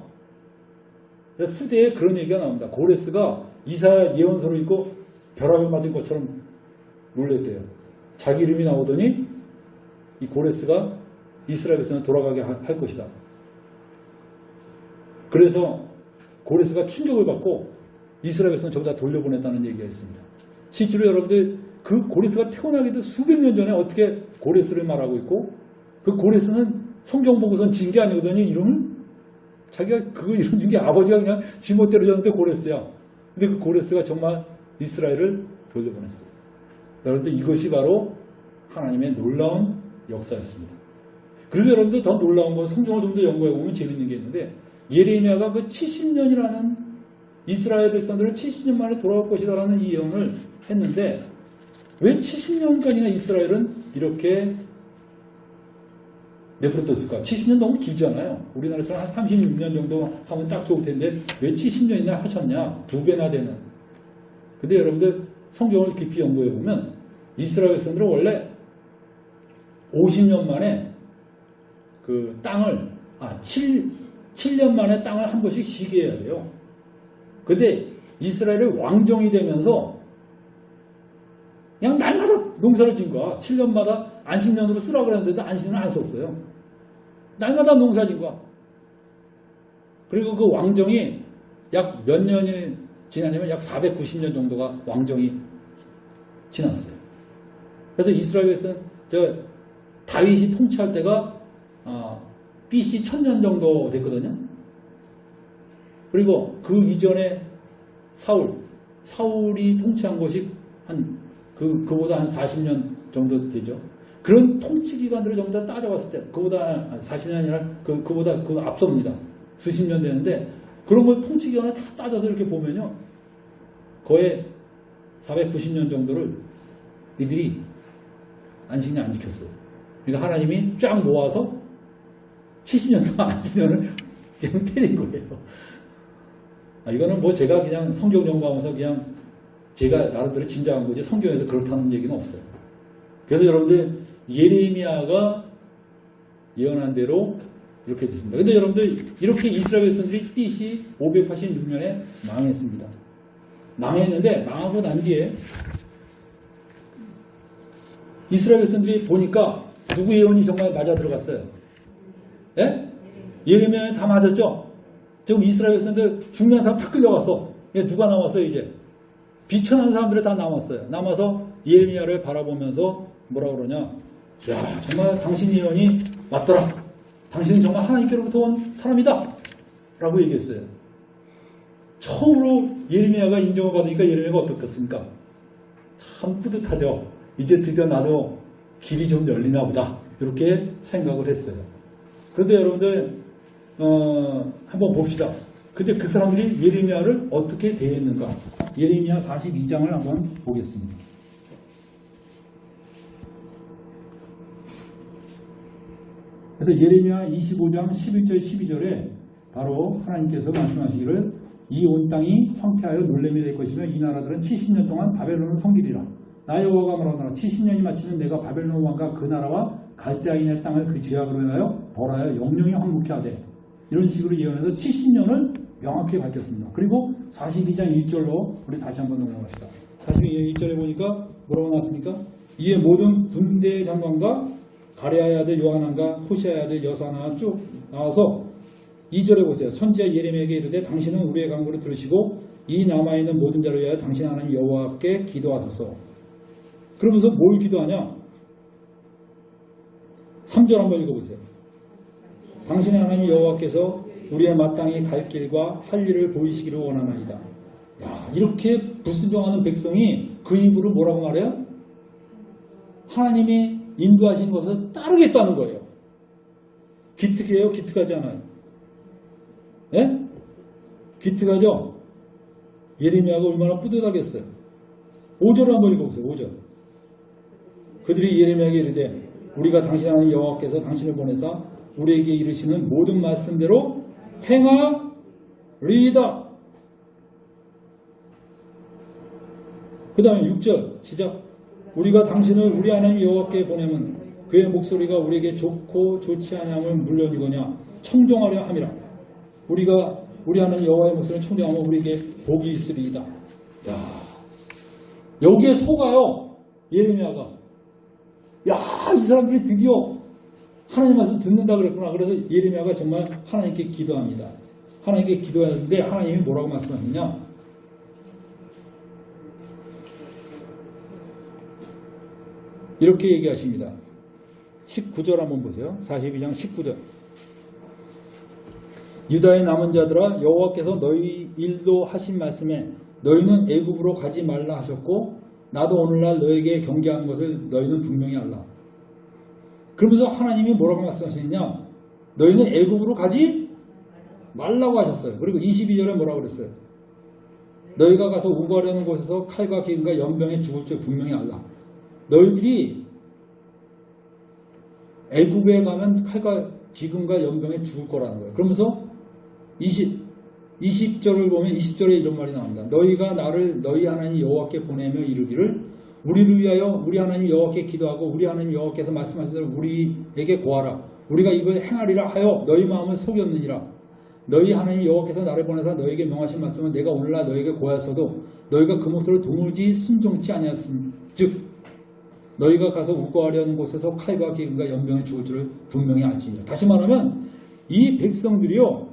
수대에 그런 얘기가 나옵니다. 고레스가 이사야 예언서를 읽고 벼락을 맞은 것처럼 놀랬대요. 자기 이름이 나오더니 이 고레스가 이스라엘 백성을 돌아가게 할 것이다. 그래서 고레스가 충격을 받고 이스라엘 백성을 저기다 돌려보냈다는 얘기가 있습니다. 실제로 여러분들 그 고레스가 태어나기도 수백 년 전에 어떻게 고레스를 말하고 있고 그 고레스는 성경 보고선 진 게 아니거든요. 이름을 자기가 그 이름 준 게 아버지가 그냥 지멋대로 졌는데 고레스야. 근데 그 고레스가 정말 이스라엘을 돌려보냈어요. 여러분들 이것이 바로 하나님의 놀라운 역사였습니다. 그리고 여러분들 더 놀라운 건 성경을 좀 더 연구해 보면 재밌는 게 있는데 예레미야가 그 70년이라는 이스라엘 백성들은 70년 만에 돌아올 것이다라는 이 예언을 했는데 왜 70년간이나 이스라엘은 이렇게 내버려뒀을까? 70년 너무 길잖아요. 우리나라처럼 한 36년 정도 하면 딱 좋을 텐데 왜 70년이나 하셨냐? 2배나 되는. 근데 여러분들 성경을 깊이 연구해 보면 이스라엘 백성들은 원래 50년 만에 그 땅을 7년 만에 땅을 한 번씩 쉬게 해야 돼요. 근데 이스라엘이 왕정이 되면서 그냥 날마다 농사를 진 거야. 7년마다 안식년으로 쓰라고 그랬는데도 안식년을 안 썼어요. 날마다 농사 진 거야. 그리고 그 왕정이 약 몇 년이 지나냐면 약 490년 정도가 왕정이 지났어요. 그래서 이스라엘에서는 다윗이 통치할 때가 BC 1000년 정도 됐거든요. 그리고 그 이전에 사울이 통치한 것이 그보다 한 40년 정도 되죠. 그런 통치 기관들을 전부 다 따져봤을 때 그보다 40년이 아니라 그보다 앞섭니다. 수십 년 되는데 그런 걸 통치 기관을 다 따져서 이렇게 보면요. 거의 490년 정도를 이들이 안식년 안 지켰어요. 그러니까 하나님이 쫙 모아서 70년 동안 안식년을 그냥 때린 거예요. 이거는 뭐 제가 그냥 성경 연구하면서 그냥 제가 나름대로 짐작한 거지 성경에서 그렇다는 얘기는 없어요. 그래서 여러분들 예레미야가 예언한 대로 이렇게 됐습니다. 근데 여러분들 이렇게 이스라엘 백성들이 BC 586년에 망했습니다. 망했는데 망하고 난 뒤에 이스라엘 백성들이 보니까 누구 예언이 정말 맞아 들어갔어요? 예? 예레미야에 다 맞았죠? 지금 이스라엘 백성들 중요한 사람 다 끌려갔어. 누가 남았어요 이제? 비천한 사람들이 다 남았어요. 남아서 예레미야를 바라보면서 뭐라 그러냐? 야, 정말 당신 예언이 맞더라. 당신은 정말 하나님께로부터 온 사람이다. 라고 얘기했어요. 처음으로 예레미야가 인정을 받으니까 예레미야가 어떻겠습니까? 참 뿌듯하죠. 이제 드디어 나도 길이 좀 열리나 보다. 이렇게 생각을 했어요. 그런데 여러분들 한번 봅시다. 근데 그 사람들이 예레미야를 어떻게 대했는가? 예레미야 42장을 한번 보겠습니다. 그래서 예레미야 25장 11절 12절에 바로 하나님께서 말씀하시기를 이 온 땅이 황폐하여 놀림이 될 것이며 이 나라들은 70년 동안 바벨론을 섬기리라. 나 여호와가 말하노라 70년이 마치면 내가 바벨론 왕과 그 나라와 갈대아인의 땅을 그 죄악으로 인하여 벌하여 영영이 황무케 하되 이런 식으로 예언해서 70년을 명확히 밝혔습니다. 그리고 42장 1절로 우리 다시 한번 넘어갑시다. 42장 1절에 보니까 뭐라고 나왔습니까? 이에 모든 군대 장관과 가레아의 아들 요하난과 호시아의 아들 여사나가 쭉 나와서 2절에 보세요. 선지자 예레미야에게 이르되 당신은 우리의 간구를 들으시고 이 남아있는 모든 자를 위하여 당신 하나님 여호와께 기도하소서. 그러면서 뭘 기도하냐? 3절 한번 읽어보세요. 당신의 하나님 여호와께서 우리의 마땅히 갈 길과 할 일을 보이시기를 원하나이다. 야, 이렇게 불순종하는 백성이 그 입으로 뭐라고 말해요? 하나님이 인도하신 것을 따르겠다는 거예요. 기특해요? 기특하지 않아요? 예? 기특하죠? 예레미야가 얼마나 뿌듯하겠어요. 5절을 한번 읽어보세요. 5절. 그들이 예레미야에게 이르되 우리가 당신 하나님 여호와께서 당신을 보내사 우리에게 이르시는 모든 말씀대로 행하리이다. 그 다음에 6절 시작. 우리가 당신을 우리 하나님 여호와께 보내면 그의 목소리가 우리에게 좋고 좋지 아니함을 물론이거냐 청종하려 함이라. 우리가 우리 하나님 여호와의 목소리를 청종하면 우리에게 복이 있으리이다. 야, 여기에 속아요. 예레미야가. 야, 이 사람들이 드디어 하나님 말씀 듣는다 그랬구나. 그래서 예레미야가 정말 하나님께 기도합니다. 하나님께 기도했는데 하나님이 뭐라고 말씀하시냐? 이렇게 얘기하십니다. 19절 한번 보세요. 42장 19절. 유다의 남은 자들아 여호와께서 너희 일도 하신 말씀에 너희는 애굽으로 가지 말라 하셨고 나도 오늘날 너에게 경계하는 것을 너희는 분명히 알라. 그러면서 하나님이 뭐라고 말씀하시느냐? 너희는 애굽으로 가지 말라고 하셨어요. 그리고 22절에 뭐라고 그랬어요? 너희가 가서 우거하려는 곳에서 칼과 기근과 연병에 죽을 줄 분명히 알라. 너희들이 애굽에 가면 칼과 기근과 연병에 죽을 거라는 거예요. 그러면서 20절을 보면 20절에 이런 말이 나옵니다. 너희가 나를 너희 하나님 여호와께 보내며 이르기를 우리를 위하여 우리 하나님 여호와께 기도하고 우리 하나님 여호와께서 말씀하신 대로 우리에게 고하라. 우리가 이걸 행하리라 하여 너희 마음을 속였느니라. 너희 하나님 여호와께서 나를 보내사 너희에게 명하신 말씀은 내가 오늘날 너희에게 고하였어도 너희가 그 목소리를 도무지 순종치 아니하였음즉 너희가 가서 우거하려는 곳에서 칼과 기근과 연병에 죽을 줄을 분명히 알지니라. 다시 말하면 이 백성들이요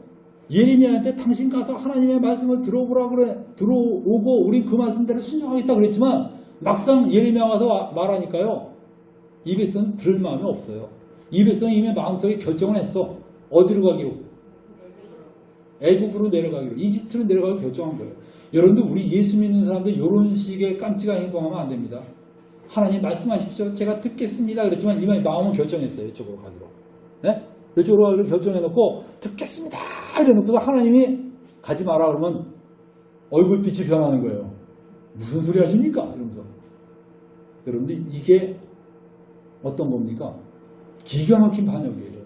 예레미야한테 당신 가서 하나님의 말씀을 들어오고 우리 그 말씀대로 순종하겠다 그랬지만 막상 예레미야 와서 말하니까요 이 백성은 들을 마음이 없어요. 이 백성이 이미 마음속에 결정을 했어. 어디로 가기로? 애국으로 내려가기로, 이집트로 내려가기로 결정한 거예요. 여러분들 우리 예수 믿는 사람들 이런 식의 깜찍한 행동하면 안 됩니다. 하나님 말씀하십시오. 제가 듣겠습니다. 그랬지만 이미 마음은 결정했어요. 이쪽으로 가기로. 네? 이쪽으로 가기로 결정해놓고 듣겠습니다. 이래놓고서 하나님이 가지 마라 그러면 얼굴빛이 변하는 거예요. 무슨 소리 하십니까? 이러면서. 여러분들 이게 어떤 겁니까? 기가 막힌 반역이에요.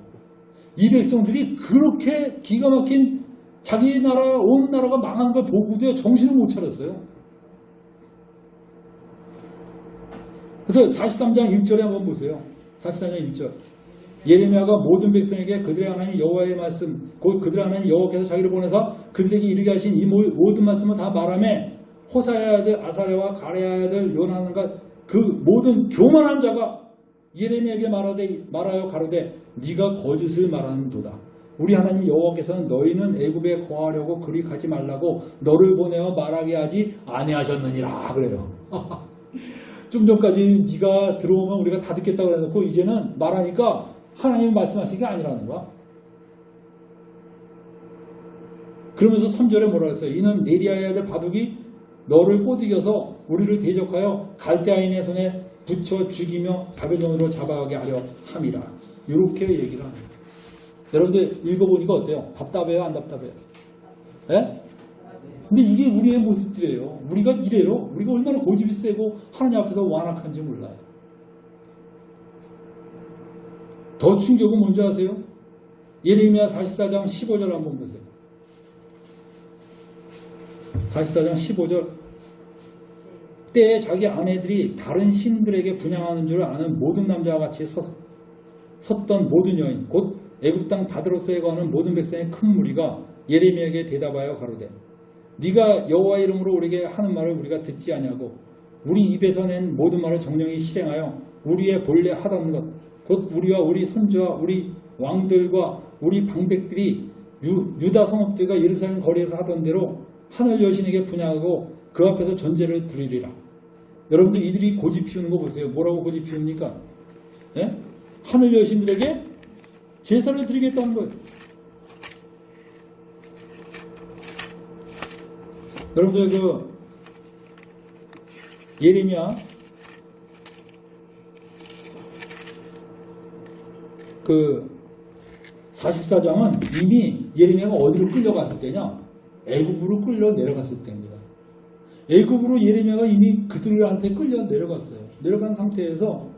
이 백성들이 그렇게 기가 막힌 자기 나라, 온 나라가 망한 걸 보고도요 정신을 못 차렸어요. 그래서 43장 1절에 한번 보세요. 43장 1절. 예레미야가 모든 백성에게 그들의 하나님 여호와의 말씀, 곧 그들의 하나님 여호와께서 자기를 보내서 그들에게 이르게 하신 이 모든 말씀을 다 말하며 호사야 아들 아사랴와 가레야 아들 요나단과 그 모든 교만한 자가 예레미야에게 말하여 가로되 네가 거짓을 말하는도다. 우리 하나님 여호와께서는 너희는 애굽에 거하려고 그리 가지 말라고 너를 보내어 말하게 하지 아니하셨느니라 그래요. 좀 전까지 네가 들어오면 우리가 다 듣겠다고 해놓고 이제는 말하니까 하나님이 말씀하신 게 아니라는 거야. 그러면서 3절에 뭐라 그랬어요? 이는 네리아의 아들 바둑이 너를 꼬드겨서 우리를 대적하여 갈대아인의 손에 붙여 죽이며 바벨론으로 잡아가게 하려 함이라. 이렇게 얘기를 합니다. 여러분들 읽어보니까 어때요? 답답해요? 안 답답해요? 예? 근데 이게 우리의 모습들이에요. 우리가 이래요. 우리가 얼마나 고집이 세고 하나님 앞에서 완악한지 몰라요. 더 충격은 뭔지 아세요? 예레미야 44장 15절 한번 보세요. 44장 15절. 때에 자기 아내들이 다른 신들에게 분양하는 줄 아는 모든 남자와 같이 섰던 모든 여인 곧 애굽 땅 바드로스에 거하는 모든 백성의 큰 무리가 예레미야에게 대답하여 가로되 네가 여호와 이름으로 우리에게 하는 말을 우리가 듣지 아니하고 우리 입에서 낸 모든 말을 정령히 실행하여 우리의 본래 하던 것 곧 우리와 우리 선조와 우리 왕들과 우리 방백들이 유다 성읍들과 예루살렘 거리에서 하던 대로 하늘 여신에게 분양하고 그 앞에서 전제를 드리리라. 여러분들 이들이 고집 피우는 거 보세요. 뭐라고 고집 피웁니까? 예? 하늘 여신들에게 제사를 드리겠다는 거예요. 여러분들 그 예레미야 그 44장은 이미 예레미야가 어디로 끌려갔을 때냐? 애굽으로 끌려 내려갔을 때입니다. 애굽으로 예레미야가 이미 그들한테 끌려 내려갔어요. 내려간 상태에서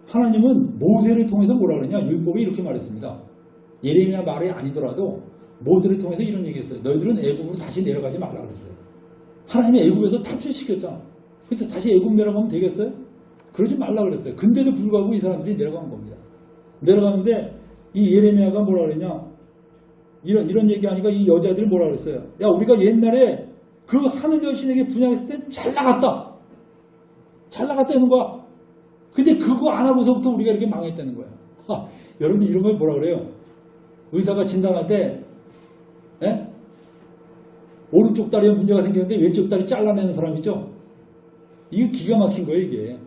하나님은 모세를 통해서 뭐라 그러냐? 율법에 이렇게 말했습니다. 예레미야 말이 아니더라도 모세를 통해서 이런 얘기했어요. 너희들은 애굽으로 다시 내려가지 말라 그랬어요. 하나님이 애굽에서 탈출시켰잖아. 근데 다시 애굽 내려가면 되겠어요? 그러지 말라 그랬어요. 근데도 불구하고 이 사람들이 내려간 겁니다. 내려가는데 이 예레미야가 뭐라 그랬냐? 이런 얘기하니까 이 여자들이 뭐라 그랬어요? 야, 우리가 옛날에 그 하늘 여신에게 분양했을 때 잘 나갔다. 잘 나갔다는 거야. 근데 그거 안 하고서부터 우리가 이렇게 망했다는 거야. 여러분들 이런 걸 뭐라 그래요? 의사가 진단할 때 오른쪽 다리에 문제가 생겼는데 왼쪽 다리 잘라내는 사람 있죠? 이게 기가 막힌 거예요, 이게.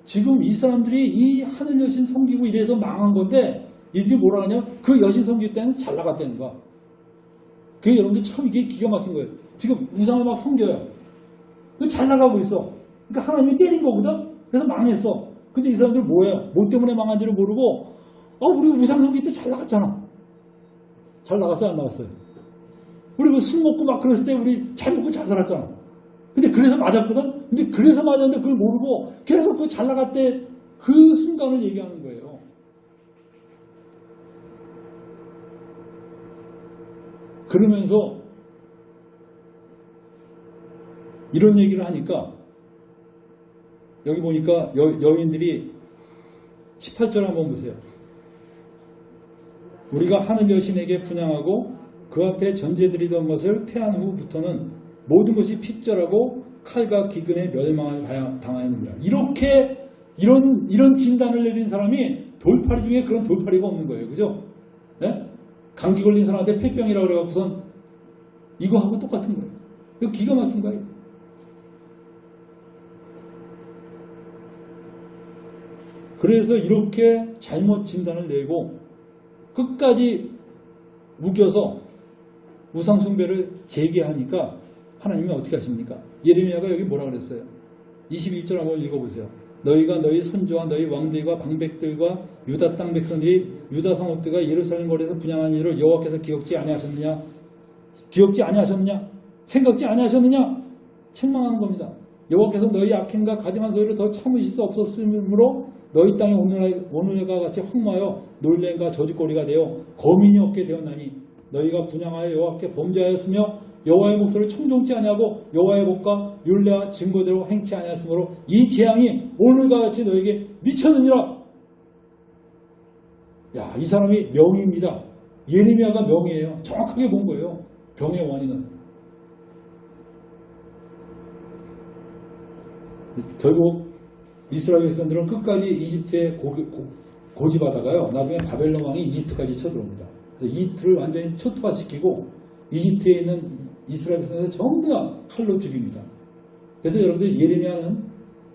지금 이 사람들이 이 하늘 여신 섬기고 이래서 망한 건데 이들이 뭐라 하냐? 그 여신 섬길 때는 잘 나갔다는 거야. 그게 여러분들 참 이게 기가 막힌 거예요. 지금 우상을 막 섬겨요. 잘 나가고 있어. 그러니까 하나님이 때린 거거든? 그래서 망했어. 근데 이 사람들 뭐예요? 뭐 때문에 망한지를 모르고 우리 우상 섬길 때 잘 나갔잖아. 잘 나갔어요? 안 나갔어요? 우리 그 술 먹고 막 그랬을 때 우리 잘 먹고 잘 살았잖아. 근데 그래서 맞았거든? 근데 그래서 맞았는데 그걸 모르고 계속 그 잘 나갔대 그 순간을 얘기하는 거예요. 그러면서 이런 얘기를 하니까 여기 보니까 여인들이 18절 한번 보세요. 우리가 하늘 여신에게 분양하고 그 앞에 전제드리던 것을 패한 후부터는 모든 것이 핍절하고 칼과 기근에 멸망을 당하였느니라. 이렇게 이런 진단을 내린 사람이 돌팔이 중에 그런 돌팔이가 없는 거예요. 그죠? 네? 감기 걸린 사람한테 폐병이라고 그래갖고선 이거 하고 똑같은 거예요. 이거 기가 막힌 거예요. 그래서 이렇게 잘못 진단을 내고 끝까지 우겨서 우상숭배를 재개하니까 하나님이 어떻게 하십니까? 예레미야가 여기 뭐라 그랬어요? 21절 한번 읽어보세요. 너희가 너희 선조와 너희 왕들과 방백들과 유다 땅 백성들이 유다 성읍들과 예루살렘 거리에서 분양한 일을 여호와께서 기억지 아니하셨느냐? 기억지 아니하셨느냐? 생각지 아니하셨느냐? 책망하는 겁니다. 여호와께서 너희 악행과 가증한 소리를 더 참으실 수 없었으므로 너희 땅이 오늘과 같이 황무하여 놀랜과 저주거리가 되어 거민이 없게 되었나니 너희가 분양하여 여호와께 범죄하였으며 여호와의 목소리를 청종치 아니하고 여호와의 법과 율례와 증거대로 행치 아니하였으므로 이 재앙이 오늘과 같이 너에게 미쳤느니라. 야, 이 사람이 명의입니다. 예레미야가 명의예요. 정확하게 본 거예요. 병의 원인은. 결국 이스라엘 백성들은 끝까지 이집트에 고집하다가요. 나중에 바벨론 왕이 이집트까지 쳐들어옵니다. 그래서 이집트를 완전히 초토화시키고 이집트에 있는 이스라엘 백성들 전부 다 칼로 죽입니다. 그래서 여러분들 예레미야는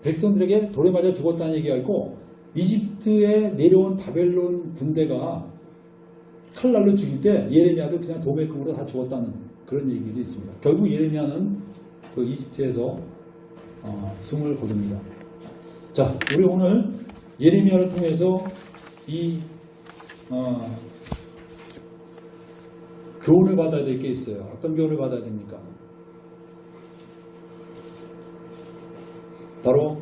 백성들에게 돌에 맞아 죽었다는 얘기가 있고 이집트에 내려온 바벨론 군대가 칼날로 죽일 때 예레미야도 그냥 도배금으로 다 죽었다는 그런 얘기도 있습니다. 결국 예레미야는 그 이집트에서 숨을 거둡니다. 자, 우리 오늘 예레미야를 통해서 이 교훈을 받아야 될 게 있어요. 어떤 교훈을 받아야 됩니까? 바로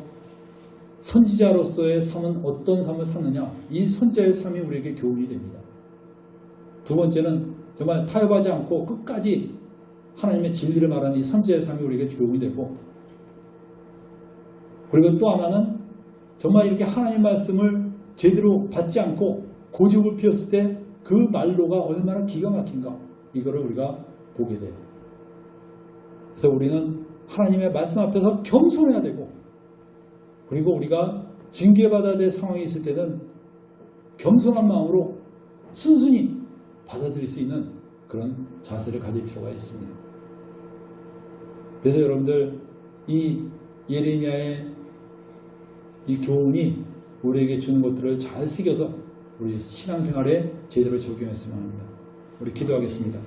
선지자로서의 삶은 어떤 삶을 사느냐, 이 선지자의 삶이 우리에게 교훈이 됩니다. 두 번째는 정말 타협하지 않고 끝까지 하나님의 진리를 말하는 이 선지자의 삶이 우리에게 교훈이 되고, 그리고 또 하나는 정말 이렇게 하나님 말씀을 제대로 받지 않고 고집을 피웠을 때 그 말로가 얼마나 기가 막힌가, 이거를 우리가 보게 돼요. 그래서 우리는 하나님의 말씀 앞에서 겸손해야 되고, 그리고 우리가 징계받아야 될 상황이 있을 때는 겸손한 마음으로 순순히 받아들일 수 있는 그런 자세를 가질 필요가 있습니다. 그래서 여러분들, 이 예레미야의 이 교훈이 우리에게 주는 것들을 잘 새겨서 우리 신앙생활에 제대로 적용했으면 합니다. 우리 기도하겠습니다.